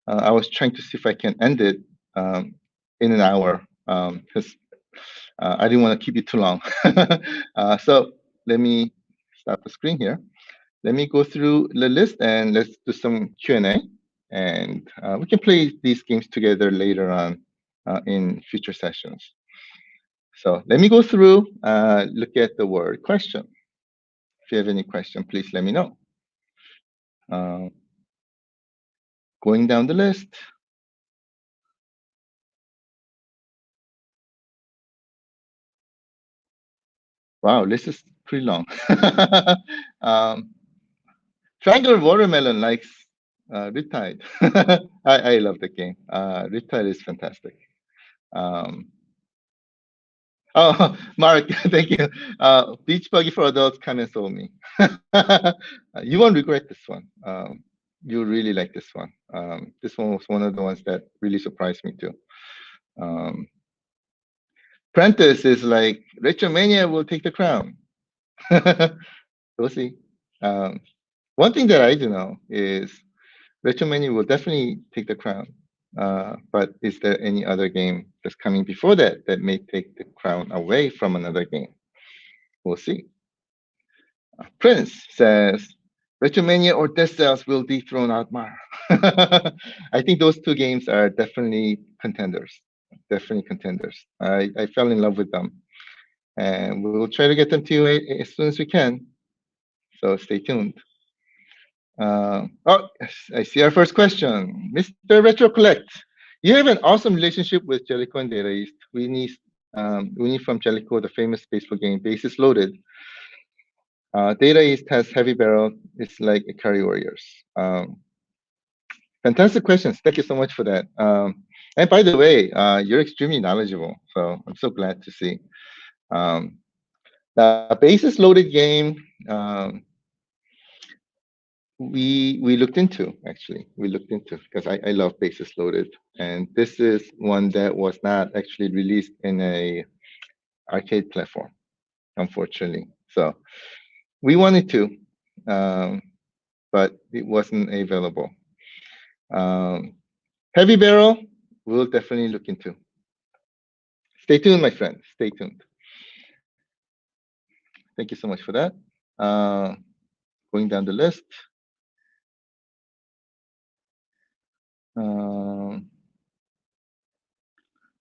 I was trying to see if I can end it in an hour because I didn't want to keep it too long. So let me stop the screen here. Let me go through the list and let's do some Q&A, and we can play these games together later on in future sessions. So let me go through, look at the word question. If you have any question, please let me know. Uh, Going down the list. Wow, this is pretty long. um, Triangle Watermelon likes Riptide. I love the game. Riptide is fantastic. Um, oh, Mark, thank you. Beach Buggy for Adults, come and solve me. You won't regret this one. You really like this one. This one was one of the ones that really surprised me too. Um, Prentice is like, Retromania will take the crown. We'll see. Um, one thing that I do know is Retromania will definitely take the crown. But is there any other game that's coming before that that may take the crown away from another game? We'll see. Prince says, Retromania or Death Cells will dethrone Outmar. I think those two games are definitely contenders. Definitely contenders. I fell in love with them. And we'll try to get them to you as soon as we can. So stay tuned. Oh, I see our first question. Mr. Retro Collect. You have an awesome relationship with Jellicoe and Data East. We need from Jellicoe, the famous baseball game, Bases Loaded. Data East has Heavy Barrel. It's like Ikari Warriors. Fantastic questions. Thank you so much for that. And by the way, you're extremely knowledgeable. So I'm so glad to see. The Bases Loaded game, we looked into, actually. We looked into, because I love Bases Loaded. And this is one that was not actually released in a arcade platform, unfortunately. So we wanted to, but it wasn't available. Heavy Barrel, we'll definitely look into. Stay tuned, my friend. Stay tuned. Thank you so much for that. Going down the list.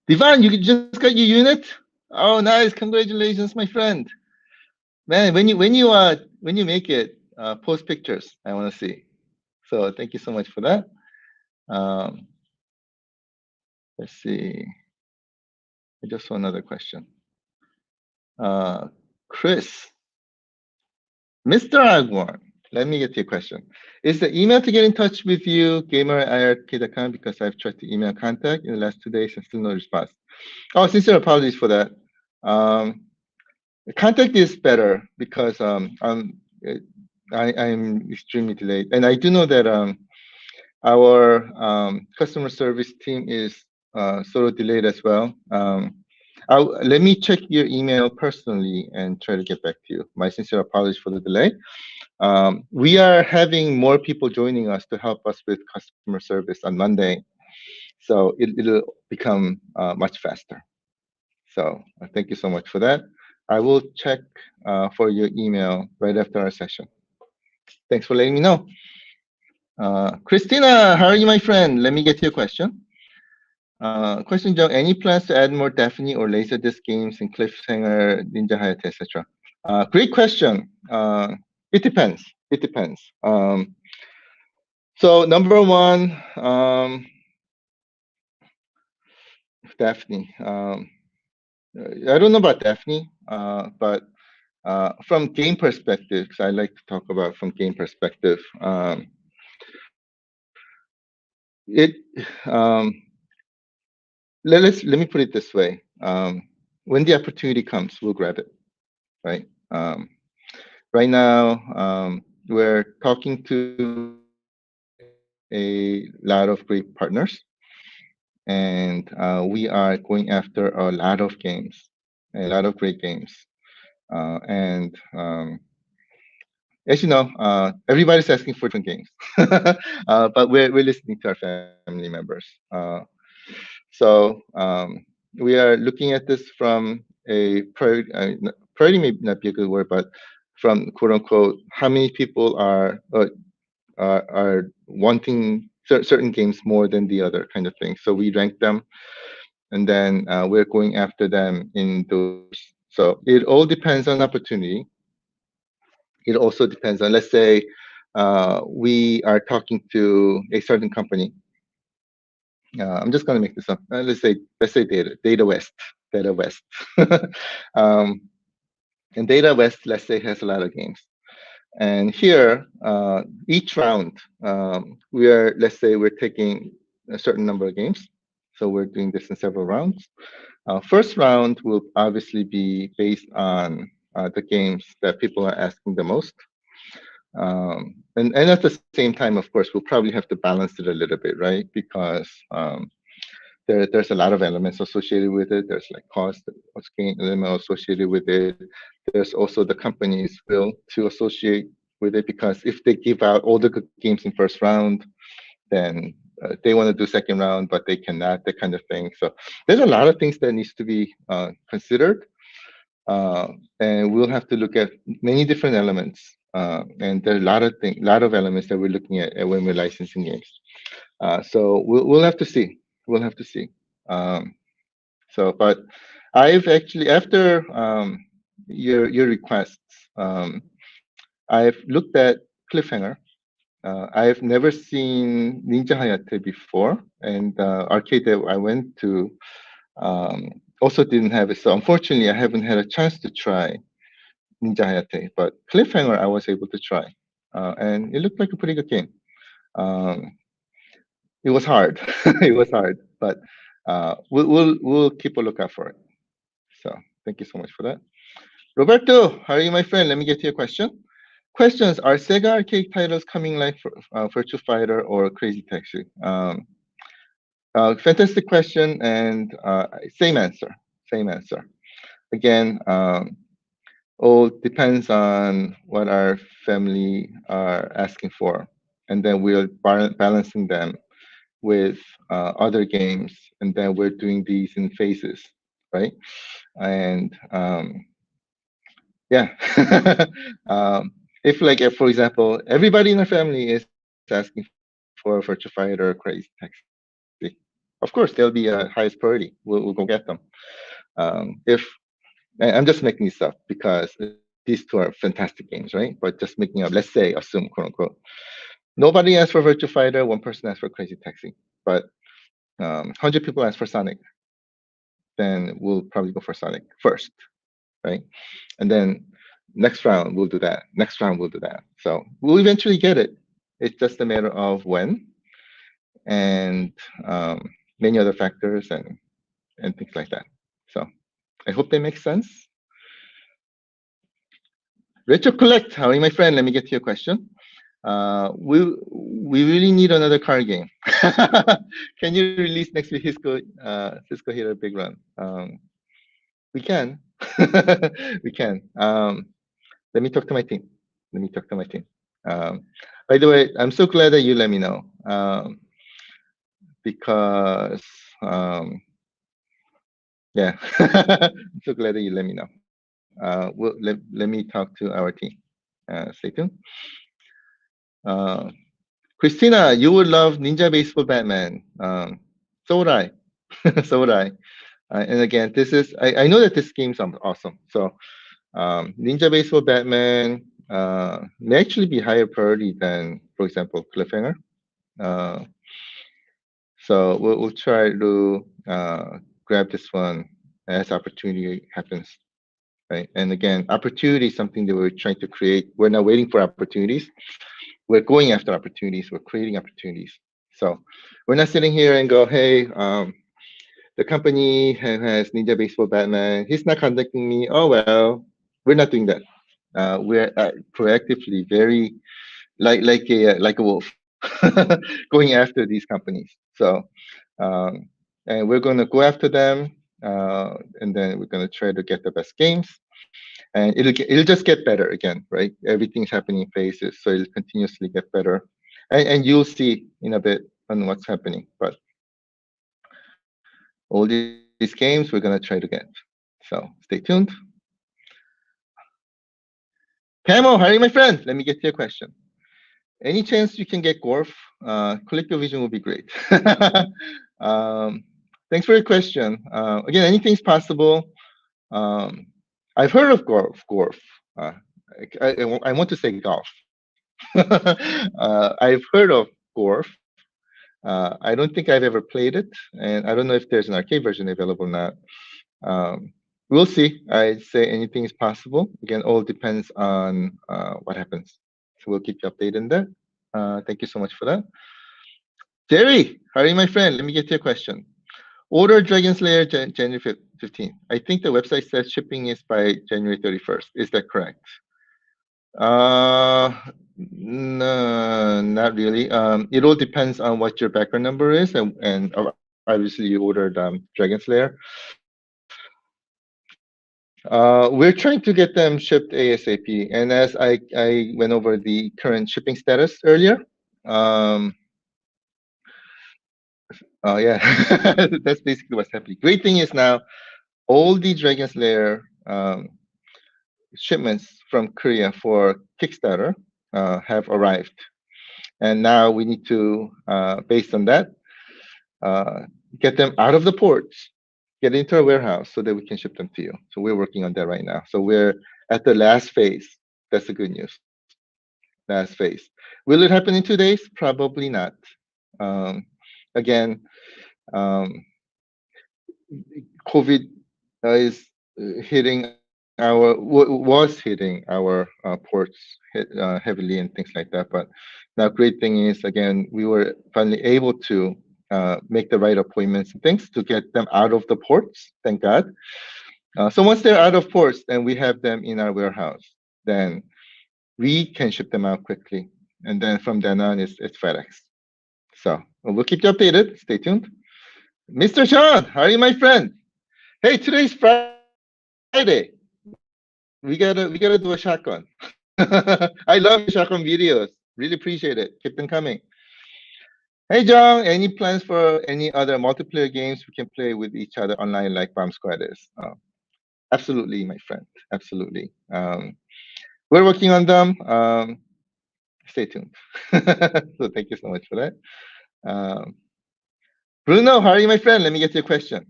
Divan, you just got your unit? Oh, nice! Congratulations, my friend. Man, when you make it, post pictures. I want to see. So thank you so much for that. Let's see. I just saw another question. Chris, Mr. Agwarn, let me get to your question. Is the email to get in touch with you, gamer@iiRcade account, because I've tried to email contact in the last 2 days and still no response. Oh, sincere apologies for that. Contact is better because I'm extremely delayed, and I do know that our customer service team is sort of delayed as well. Let me check your email personally and try to get back to you. My sincere apologies for the delay. We are having more people joining us to help us with customer service on Monday, so it'll become much faster. So thank you so much for that. I will check for your email right after our session. Thanks for letting me know. Christina, how are you, my friend? Let me get to your question. Question, Joe, any plans to add more Daphne or Laserdisc games in Cliffhanger, Ninja Hayate, etc.? Great question. It depends. It depends. So number one, Daphne. I don't know about Daphne, but from game perspective, because I like to talk about from game perspective, let me put it this way. When the opportunity comes, we'll grab it, right? Right now, we're talking to a lot of great partners, and we are going after a lot of games, a lot of great games. And as you know, everybody's asking for different games, but we're listening to our family members. So we are looking at this from a priority. Priority may not be a good word, but from quote unquote, how many people are wanting certain games more than the other kind of thing. So we rank them, and then we're going after them in those. So it all depends on opportunity. It also depends on, let's say, we are talking to a certain company. I'm just going to make this up. Let's say Data West, Data West, and Data West, let's say, has a lot of games. And here, each round, let's say we're taking a certain number of games. So we're doing this in several rounds. First round will obviously be based on the games that people are asking the most. And at the same time, of course, we'll probably have to balance it a little bit, right? Because there's a lot of elements associated with it. There's like cost, gain element associated with it. There's also the company's will to associate with it, because if they give out all the good games in first round, then they want to do second round, but they cannot, that kind of thing. So there's a lot of things that needs to be considered. And we'll have to look at many different elements. And there are a lot of elements that we're looking at when we're licensing games. So we'll have to see. We'll have to see. But I've actually, after your requests, I've looked at Cliffhanger. I've never seen Ninja Hayate before, and arcade that I went to also didn't have it. So unfortunately, I haven't had a chance to try Ninja Hayate. But Cliffhanger, I was able to try, and it looked like a pretty good game. It was hard. It was hard, but we'll keep a lookout for it. So thank you so much for that. Roberto, how are you, my friend? Let me get to your question. Questions: are Sega arcade titles coming like Virtua Fighter or Crazy Taxi? Fantastic question, and same answer. Same answer. Again, all depends on what our family are asking for, and then we're balancing them with other games, and then we're doing these in phases, right? And yeah, if for example, everybody in our family is asking for Virtua Fighter or Crazy Taxi, of course they'll be highest priority. We'll go get them. If I'm just making this up because these two are fantastic games, right? But just making up, let's say, assume, quote unquote, nobody asked for Virtua Fighter, one person asked for Crazy Taxi, but 100 people asked for Sonic, then we'll probably go for Sonic first, right? And then next round we'll do that. Next round we'll do that. So we'll eventually get it. It's just a matter of when, and many other factors and things like that. So I hope that makes sense. Retro Collect, how are you, my friend? Let me get to your question. We really need another card game. Can you release next week Cisco Hero Big Run? We can. We can. Let me talk to my team. Let me talk to my team. By the way, I'm so glad that you let me know, because yeah, I'm so glad that you let me know. Let me talk to our team. Stay tuned. Christina, you would love Ninja Baseball Batman. So would I. So would I. And again, this is I know that this game's awesome. So Ninja Baseball Batman may actually be higher priority than, for example, Cliffhanger. So we'll try to grab this one as opportunity happens, right? And again, opportunity is something that we're trying to create. We're not waiting for opportunities. We're going after opportunities. We're creating opportunities. So we're not sitting here and go, hey, the company has Ninja Baseball Batman. He's not contacting me. Oh, well, we're not doing that. We're proactively very like a wolf going after these companies. So, and we're going to go after them, and then we're going to try to get the best games, and it'll just get better again, right? Everything's happening in phases, so it'll continuously get better, and you'll see in a bit on what's happening. But all these games we're going to try to get. So stay tuned. Camo, how are you, my friend? Let me get to your question. Any chance you can get Gorf? Collective vision would be great. Thanks for your question. Again, anything's possible. I've heard of Gorf. I want to say golf. I've heard of Gorf. I don't think I've ever played it, and I don't know if there's an arcade version available or not. We'll see. I'd say anything is possible. Again, all depends on what happens. So we'll keep you updated on that. Thank you so much for that. Jerry, how are you, my friend? Let me get to your question. Order Dragon Slayer January 15th. I think the website says shipping is by January 31st. Is that correct? No, not really. It all depends on what your background number is, and obviously you ordered Dragon Slayer. We're trying to get them shipped ASAP, and as I went over the current shipping status earlier, yeah, that's basically what's happening. Great thing is now all the Dragon Slayer shipments from Korea for Kickstarter have arrived, and now we need to, based on that, get them out of the ports, get into our warehouse so that we can ship them to you. So we're working on that right now. So we're at the last phase. That's the good news. Last phase. Will it happen in 2 days? Probably not. Again, COVID is hitting was hitting our ports heavily and things like that. But now, great thing is, again, we were finally able to make the right appointments and things to get them out of the ports. Thank God. So once they're out of ports and we have them in our warehouse, then we can ship them out quickly. And then from then on, it's FedEx. So we'll keep you updated. Stay tuned. Mr. Sean, how are you, my friend? Hey, today's Friday. We gotta do a shotgun. I love your shotgun videos. Really appreciate it. Keep them coming. Hey, John. Any plans for any other multiplayer games we can play with each other online, like Bomb Squad is? Absolutely, my friend. Absolutely. We're working on them. Stay tuned. So thank you so much for that. Bruno, how are you, my friend? Let me get to your question.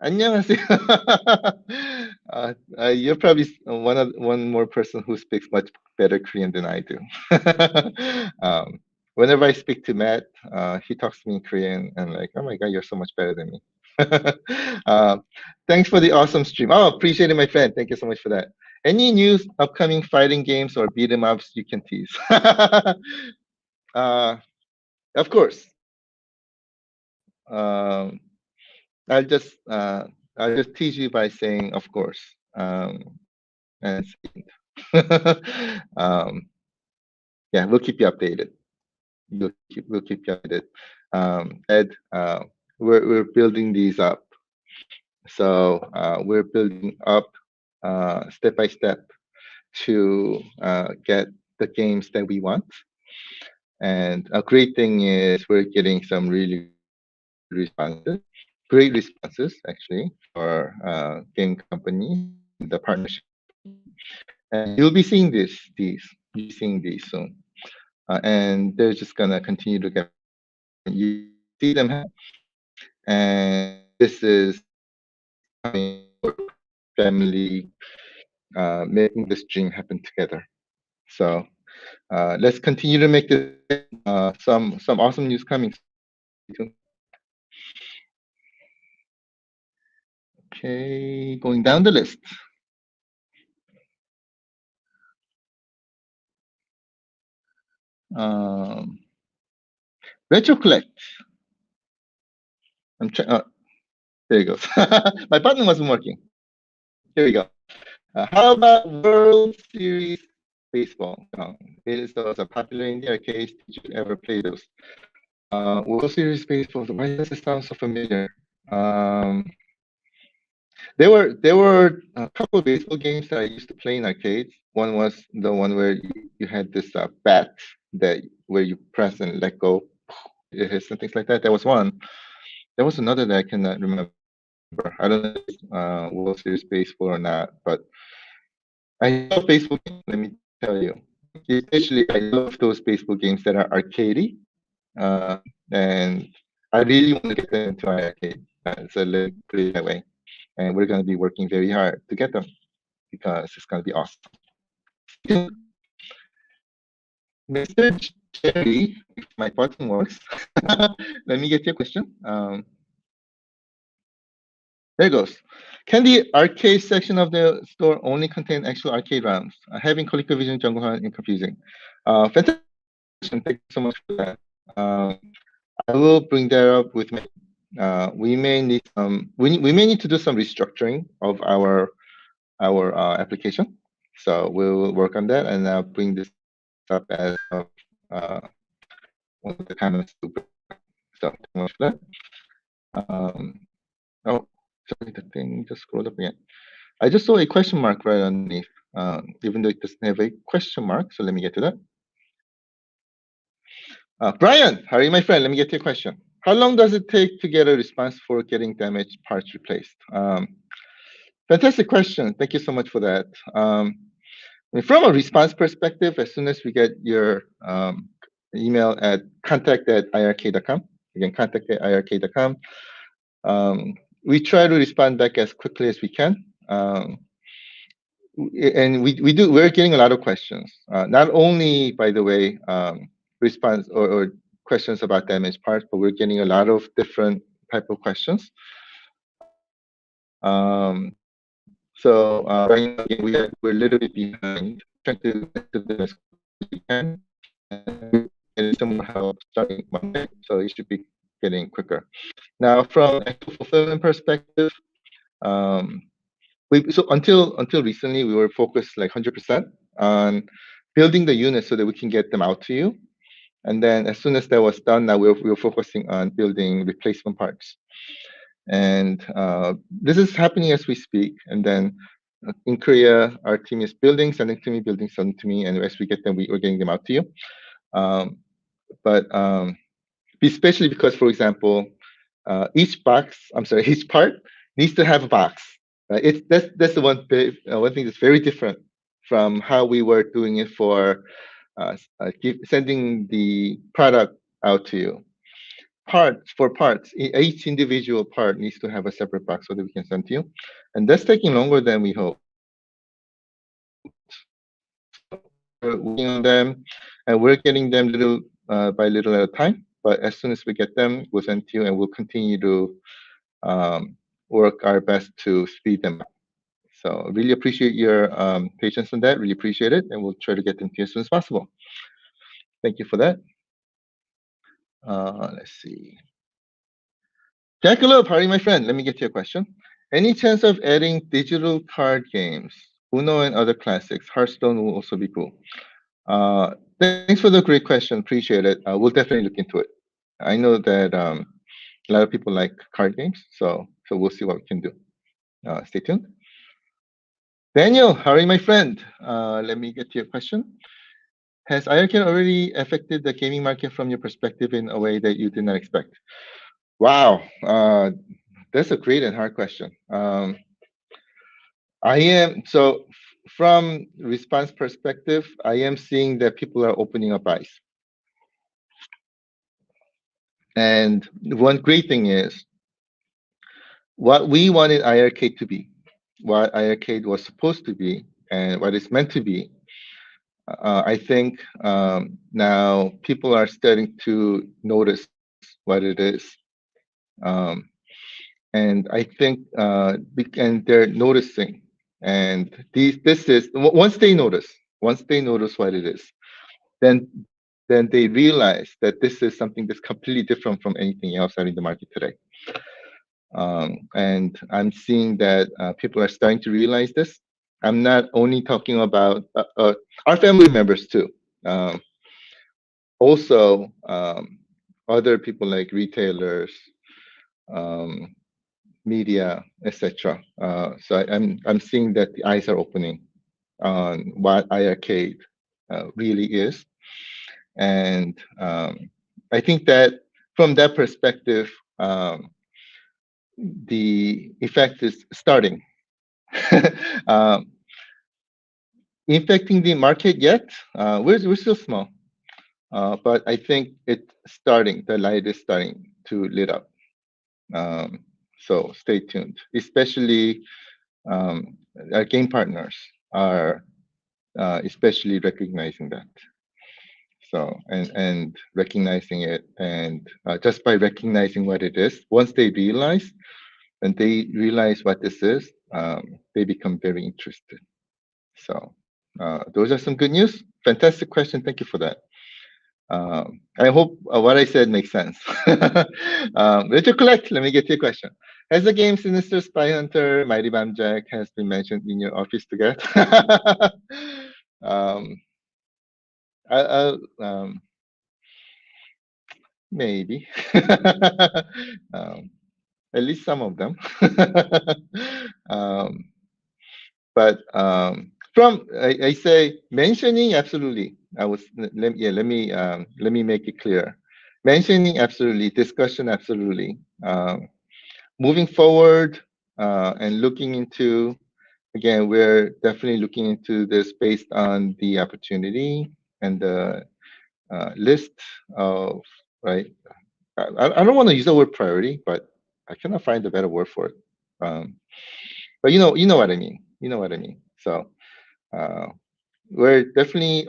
안녕하세요. You're probably one more person who speaks much better Korean than I do. Whenever I speak to Matt, he talks to me in Korean, and like, oh my God, you're so much better than me. Thanks for the awesome stream. Oh, appreciate it, my friend. Thank you so much for that. Any news, upcoming fighting games or beat 'em ups you can tease? Of course. I'll just tease you by saying, of course, and yeah, we'll keep you updated. We'll keep you updated. Ed, we're building these up, so we're building up step by step to get the games that we want. And a great thing is we're getting some really responses, great responses actually for game companies, the partnership. And you'll be seeing these soon, and they're just gonna continue to get. You see them, and this is family making this dream happen together. So let's continue to make this. Some awesome news coming. Okay, going down the list. Retro Collect. I'm trying. There you go. My button wasn't working. Here we go. How about World Series Baseball? Those are popular in the arcades. Did you ever play those? World Series Baseball. Why does it sound so familiar? There were a couple of baseball games that I used to play in arcades. One was the one where you had this bat where you press and let go. It hits and things like that. That was one. There was another that I cannot remember. I don't know if it's World Series Baseball or not, but I love baseball games, let me tell you. Especially, I love those baseball games that are arcadey, and I really want to get them into our arcade. So let me put it that way. And we're going to be working very hard to get them because it's going to be awesome. Mr. Jerry, if my button works, let me get your question. There goes. Can the arcade section of the store only contain actual arcade rounds? Having ColecoVision jungle hunt is confusing. Fantastic question. Thank you so much for that. I will bring that up with me. We may need we may need to do some restructuring of our application. So we'll work on that, and I'll bring this up as one of the comments. So thank you so much for that. Oh, sorry, the thing just scrolled up again. I just saw a question mark right underneath, even though it doesn't have a question mark. So let me get to that. Brian, how are you, my friend? Let me get to your question. How long does it take to get a response for getting damaged parts replaced? Fantastic question. Thank you so much for that. From a response perspective, as soon as we get your email at contact@iircade.com, again, contact@iircade.com, we try to respond back as quickly as we can. And we're getting a lot of questions, not only, by the way, response or questions about damaged parts, but we're getting a lot of different type of questions. So right now, again, we're a little bit behind, trying to answer them as quickly as we can. And some help starting Monday, so it should be getting quicker. Now, from a fulfillment perspective, so until recently, we were focused like 100% on building the units so that we can get them out to you. And then as soon as that was done, now we're focusing on building replacement parts. And this is happening as we speak. And then in Korea, our team is building, sending to me, building, sending to me. And as we get them, we're getting them out to you. But especially because, for example, each part needs to have a box. That's the one thing that's very different from how we were doing it for sending the product out to you. Parts, each individual part needs to have a separate box so that we can send to you, and that's taking longer than we hoped. We're working on them, and we're getting them little by little at a time. But as soon as we get them, we'll send to you, and we'll continue to work our best to speed them up. So really appreciate your patience on that. Really appreciate it, and we'll try to get them to you as soon as possible. Thank you for that. Let's see. Jackalope, how are you, my friend? Let me get to your question. Any chance of adding digital card games? Uno and other classics. Hearthstone will also be cool. Thanks for the great question. Appreciate it. We'll definitely look into it. I know that a lot of people like card games, so we'll see what we can do. Stay tuned. Daniel, how are you, my friend? Let me get to your question. Has iiRcade already affected the gaming market from your perspective in a way that you did not expect? Wow, that's a great and hard question. From response perspective, I am seeing that people are opening up eyes. And one great thing is what we wanted iiRcade to be, what iiRcade was supposed to be, and what it's meant to be. I think now people are starting to notice what it is. And I think, and they're noticing. And this is, once they notice what it is, then they realize that this is something that's completely different from anything else out in the market today. And I'm seeing that people are starting to realize this. I'm not only talking about our family members too. Also, other people like retailers, media, etc. So I'm seeing that the eyes are opening on what iiRcade really is, and I think that from that perspective, the effect is starting. Impacting the market yet? We're still small, but I think it's starting. The light is starting to lit up. So stay tuned. Especially our game partners are especially recognizing that. So and recognizing it, and just by recognizing what it is, once they realize, when they realize what this is, they become very interested. So those are some good news. Fantastic question. Thank you for that. I hope what I said makes sense. Richard Collect, let me get to your question. Has the game Sinister Spy Hunter, Mighty Bomb Jack has been mentioned in your office to get? um, I, maybe. um, at least some of them. um, but from I say mentioning absolutely. Let me make it clear. Mentioning absolutely, discussion absolutely. Moving forward and looking into, again, we're definitely looking into this based on the opportunity and the list of, right. I don't want to use the word priority, but I cannot find a better word for it. But you know what I mean. You know what I mean. So uh, we're definitely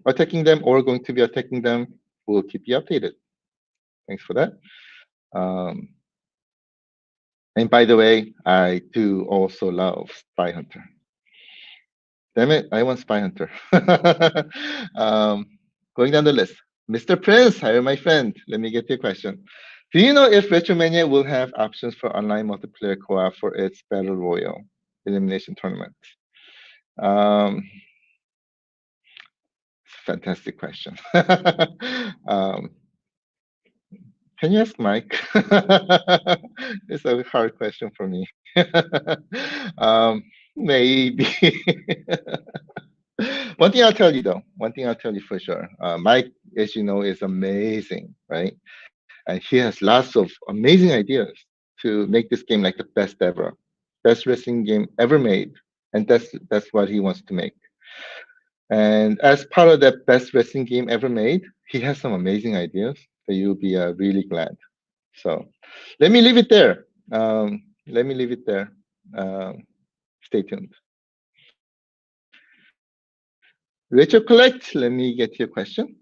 attacking them or going to be attacking them. We'll keep you updated. Thanks for that. Um, and by the way, I do also love Spy Hunter. Damn it, I want Spy Hunter. Going down the list. Mr. Prince, hire my friend. Let me get to your question. Do you know if Retromania will have options for online multiplayer co-op for its Battle Royale elimination tournament? Um, fantastic question. um, can you ask Mike? It's a hard question for me. Maybe. One thing I'll tell you though, one thing I'll tell you for sure, Mike, as you know, is amazing, right? And he has lots of amazing ideas to make this game like the best ever, best wrestling game ever made, and that's what he wants to make. And as part of that best wrestling game ever made, he has some amazing ideas that you'll be really glad. So let me leave it there. Let me leave it there. Um, stay tuned. Rachel Collect, let me get your question.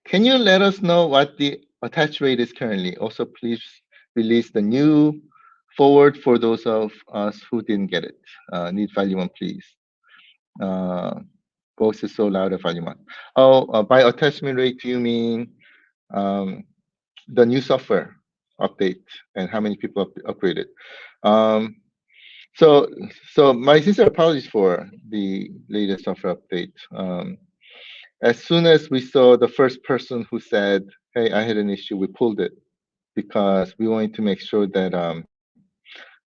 Can you let us know what the attach rate is currently? Also, please release the new forward for those of us who didn't get it. Need volume one, please. Voice is so loud at volume one. Oh, by attachment rate, do you mean um, the new software update and how many people upgraded? Um, so, so my sincere apologies for the latest software update. As soon as we saw the first person who said, "Hey, I had an issue," we pulled it because we wanted to make sure that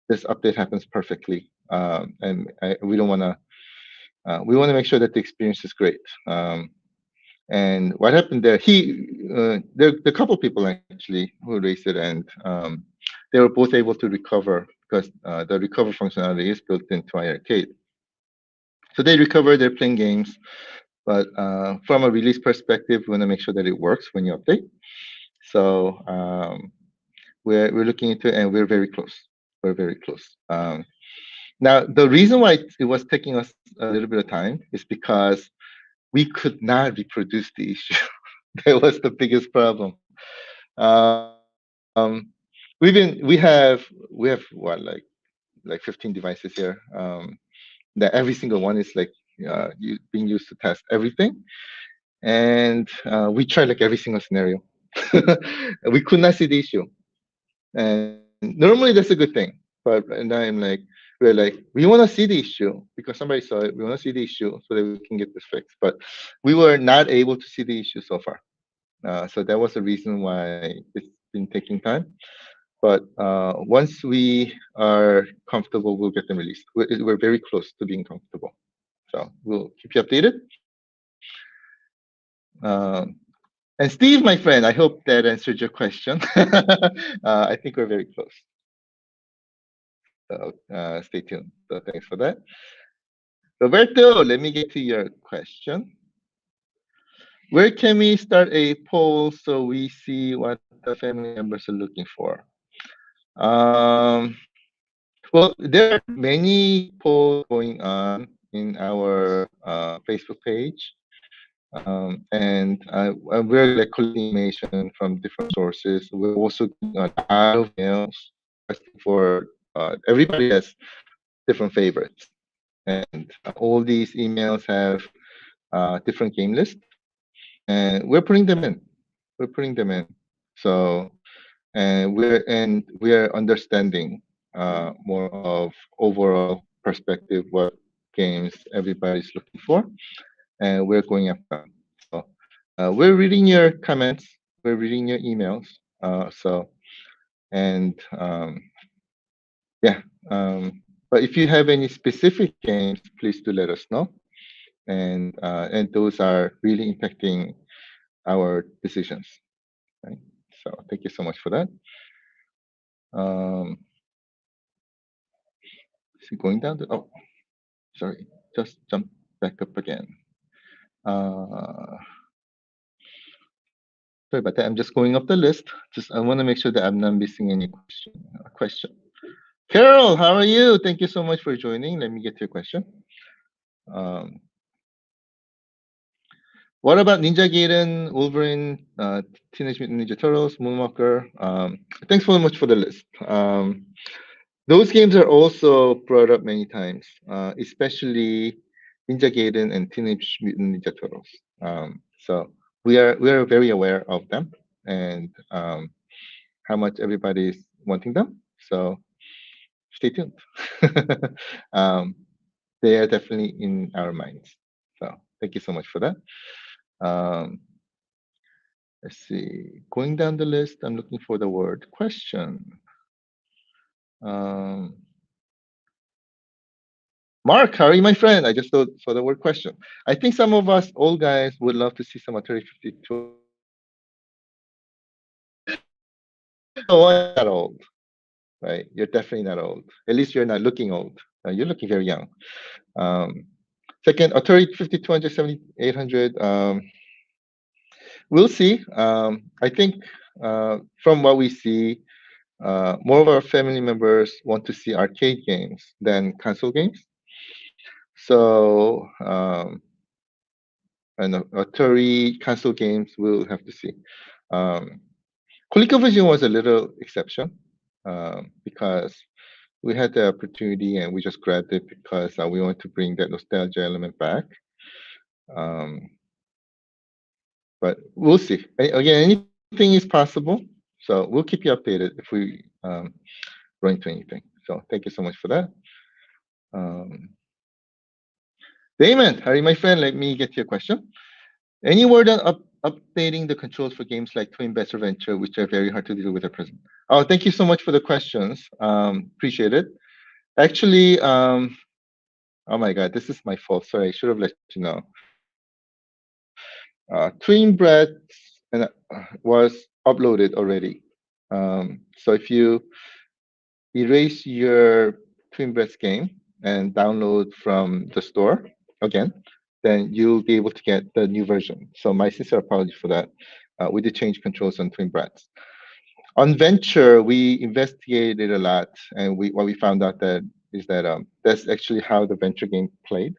this update happens perfectly, we don't want to. We want to make sure that the experience is great. And what happened there? The couple people actually who raised it, and they were both able to recover because the recover functionality is built into iiRcade. So they recover, they're playing games, but from a release perspective, we want to make sure that it works when you update. So we're looking into it, and we're very close. We're very close. Now, the reason why it was taking us a little bit of time is because we could not reproduce the issue. That was the biggest problem. We have what, like 15 devices here. That every single one is like being used to test everything, and we tried like every single scenario. We could not see the issue, and normally that's a good thing. But and I'm like, we want to see the issue because somebody saw it. We want to see the issue so that we can get this fixed. But we were not able to see the issue so far. So that was the reason why it's been taking time. But once we are comfortable, we'll get them released. We're very close to being comfortable. So we'll keep you updated. And Steve, my friend, I hope that answered your question. I think we're very close. So stay tuned. So thanks for that. Roberto, let me get to your question. Where can we start a poll so we see what the family members are looking for? Well, there are many polls going on in our Facebook page. And we're like collecting information from different sources. We're also getting a lot of emails requesting for everybody has different favorites, and all these emails have different game lists, and we're putting them in. We're putting them in. So we're understanding more of overall perspective what games everybody's looking for, and we're going after them. So we're reading your comments, we're reading your emails. So and yeah, but if you have any specific games, please do let us know. And those are really impacting our decisions. Right? So thank you so much for that. So going down to sorry, just jump back up again. Sorry about that. I'm just going up the list. Just I want to make sure that I'm not missing any question. Carol, how are you? Thank you so much for joining. Let me get to your question. What about Ninja Gaiden, Wolverine, Teenage Mutant Ninja Turtles, Moonwalker? Thanks so much for the list. Those games are also brought up many times, especially Ninja Gaiden and Teenage Mutant Ninja Turtles. So we are very aware of them and how much everybody is wanting them. So stay tuned. They are definitely in our minds. So thank you so much for that. Let's see. Going down the list, I'm looking for the word question. Mark, how are you, my friend? I just saw the word question. I think some of us old guys would love to see some Atari 52. Oh, I'm not old, right? You're definitely not old. At least you're not looking old. You're looking very young. Second, Atari 5200, 7800. We'll see. I think from what we see, more of our family members want to see arcade games than console games. So, and Atari console games, we'll have to see. ColecoVision was a little exception because we had the opportunity and we just grabbed it because we want to bring that nostalgia element back. But we'll see. Again, anything is possible. So we'll keep you updated if we run into anything. So thank you so much for that. Damon, how are you, my friend? Let me get to your question. Any word on updating the controls for games like Twin Best Venture, which are very hard to deal with at present? Oh, thank you so much for the questions. Appreciate it. Actually, oh my God, this is my fault. Sorry, I should have let you know. Twin Breath was uploaded already. So if you erase your Twin Breath game and download from the store again, then you'll be able to get the new version. So my sincere apologies for that. We did change controls on Twin Breaths. On Venture, we investigated a lot, and what we found out that is that that's actually how the Venture game played,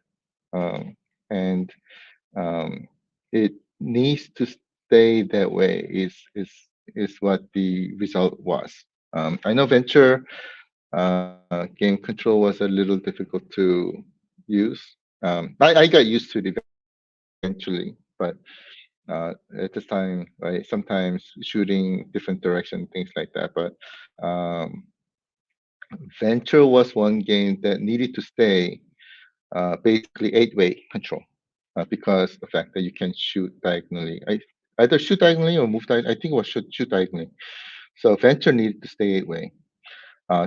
and it needs to stay that way. Is what the result was. I know Venture game control was a little difficult to use. I got used to it eventually, but at this time, right, sometimes shooting different direction, things like that. But Venture was one game that needed to stay basically 8-way control because the fact that you can shoot diagonally. Either shoot diagonally or move diagonally. I think it was shoot diagonally. So Venture needed to stay 8-way.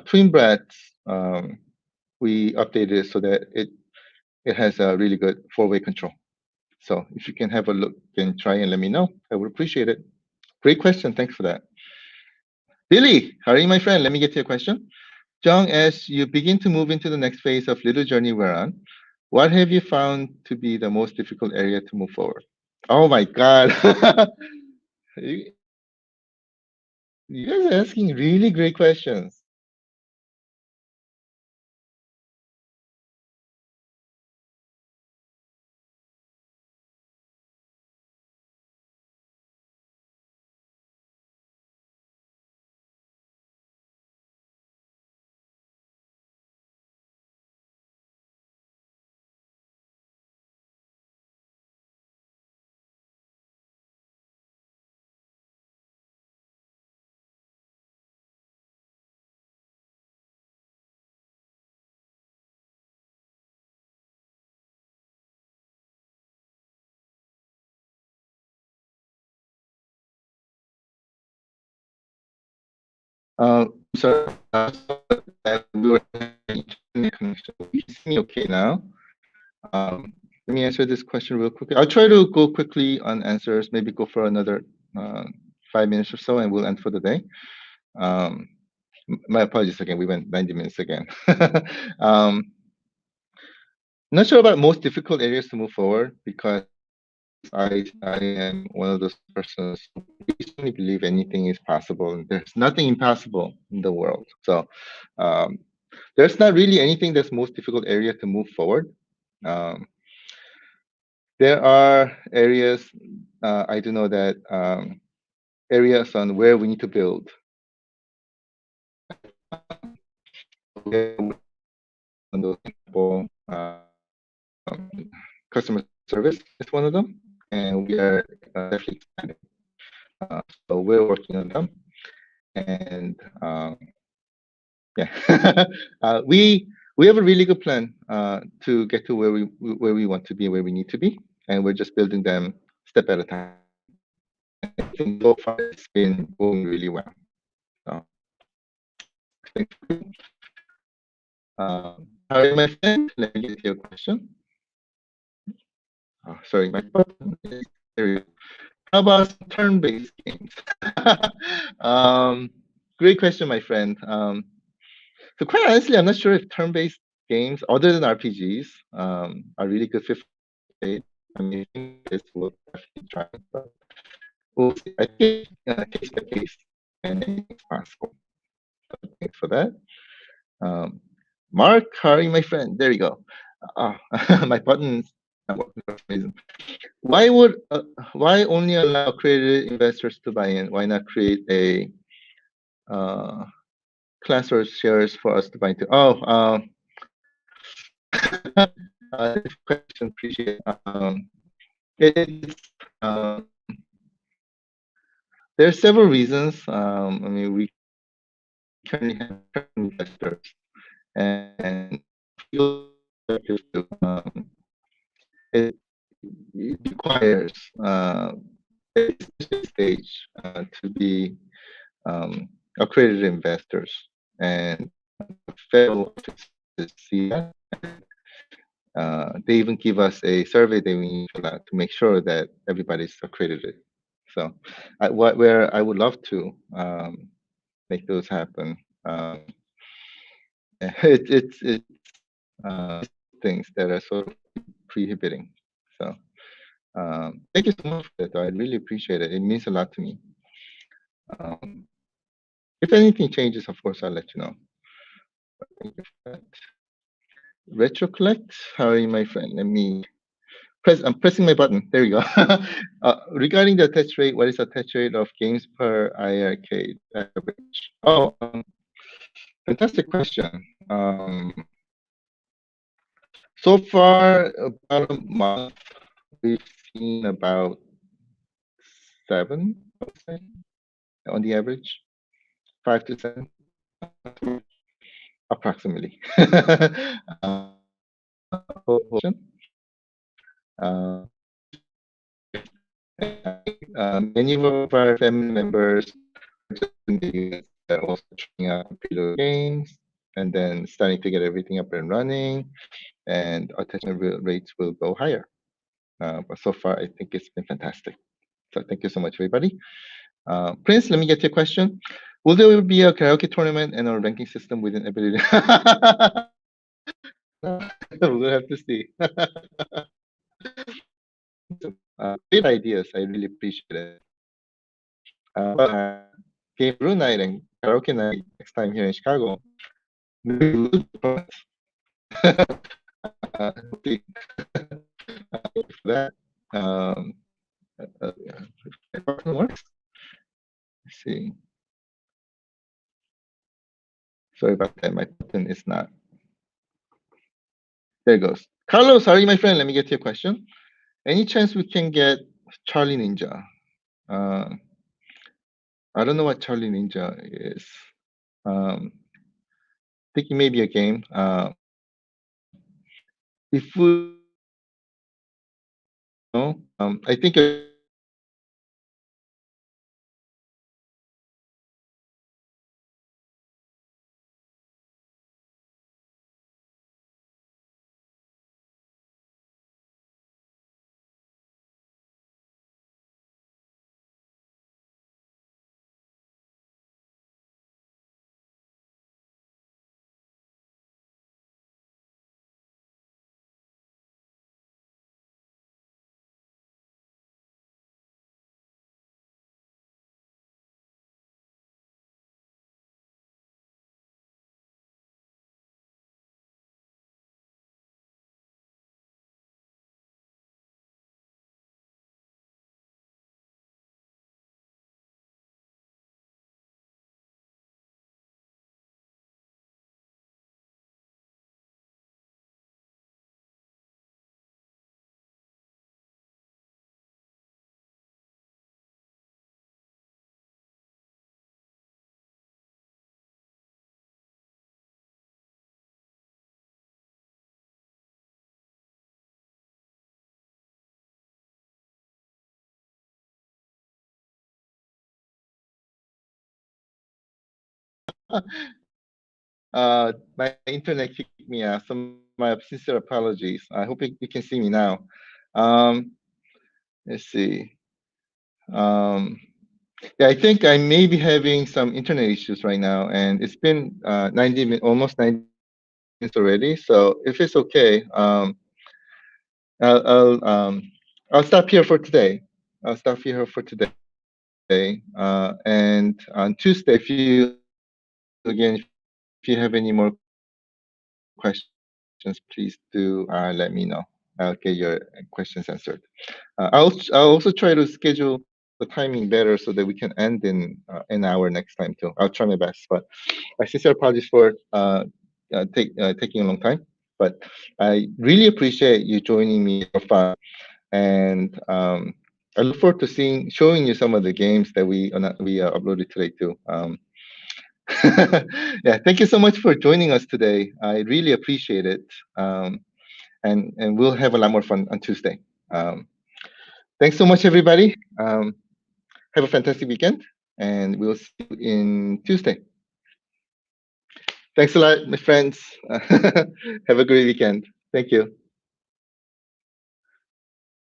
Twin Breaths, we updated it so that it has a really good 4-way control. So if you can have a look and try and let me know, I would appreciate it. Great question. Thanks for that. Billy, how are you, my friend? Let me get to your question. Jung, as you begin to move into the next phase of little journey we're on, what have you found to be the most difficult area to move forward? Oh my God. you, you guys are asking really great questions. Sorry, we were having internet connection. You can see me okay now. Let me answer this question real quickly. I'll try to go quickly on answers, maybe go for another 5 minutes or so, and we'll end for the day. My apologies again, we went 90 minutes again. Not sure about most difficult areas to move forward because I am one of those persons who really believe anything is possible, and there's nothing impossible in the world. So there's not really anything that's most difficult area to move forward. Um, there are areas I do know that areas on where we need to build. On those example, customer service is one of them, and we are definitely expanding. So we're working on them, and yeah, we have a really good plan to get to where we want to be, where we need to be, and we're just building them step at a time. I think so far it's been going really well. So, thank you. How are you, my friend? Let me get to your question. Oh, sorry, my button is there. How about some turn-based games? Great question, my friend. So quite honestly, I'm not sure if turn-based games, other than RPGs, are really good fit for it. I mean, I think this will definitely try, but we'll see. I think case by case, and anything's possible. So thanks for that. Um, Mark, how are you, my friend? There you go. My button's not working for some reason. Why only allow accredited investors to buy in? Why not create a class or shares for us to buy into? This question, appreciate. It's, um, there are several reasons. I mean, we currently have investors, and it, it requires at this stage to be accredited investors, and federal offices see that. They even give us a survey that we need to fill out to make sure that everybody's accredited. So, where I would love to make those happen. It's things that are sort of prohibiting. So, thank you so much for that. I really appreciate it. It means a lot to me. If anything changes, of course, I'll let you know. Thank you for that. Retro collect. How are you, my friend? Let me I'm pressing my button. There you go. Regarding the attach rate, what is the attach rate of games per iiRcade average? Oh, fantastic question. So far, about a month, we've seen about 7, I would say, on the average, 5 to 7, approximately. uh, Many of our family members in the US are also trying out computer games and then starting to get everything up and running, and attachment rates will go higher. But so far, I think it's been fantastic. So thank you so much, everybody. Prince, let me get to your question. Will there be a karaoke tournament and a ranking system within ability? We'll have to see. Great ideas. I really appreciate it. Game brew night and karaoke night next time here in Chicago. Maybe we'll do it. For that. Works. Let's see. Sorry about that. My button is not. There it goes. Carlos, how are you, my friend? Let me get to your question. Any chance we can get Charlie Ninja? I don't know what Charlie Ninja is. I think it may be a game. If we know, I think My internet kicked me out, so my sincere apologies. I hope you can see me now. Let's see. Yeah, I think I may be having some internet issues right now, and it's been 90 minutes, almost 90 minutes already. So if it's okay, I'll I'll, um, I'll stop here for today. I'll stop here for today. And on Tuesday, if you again, if you have any more questions, please do let me know. I'll get your questions answered. I'll also try to schedule the timing better so that we can end in an hour next time too. I'll try my best, but I sincerely apologize for taking a long time. But I really appreciate you joining me for fun, and I look forward to showing you some of the games that we uploaded today too. Yeah, thank you so much for joining us today. I really appreciate it. And we'll have a lot more fun on Tuesday. Thanks so much, everybody. Have a fantastic weekend, and we'll see you in Tuesday. Thanks a lot, my friends. Have a great weekend. Thank you.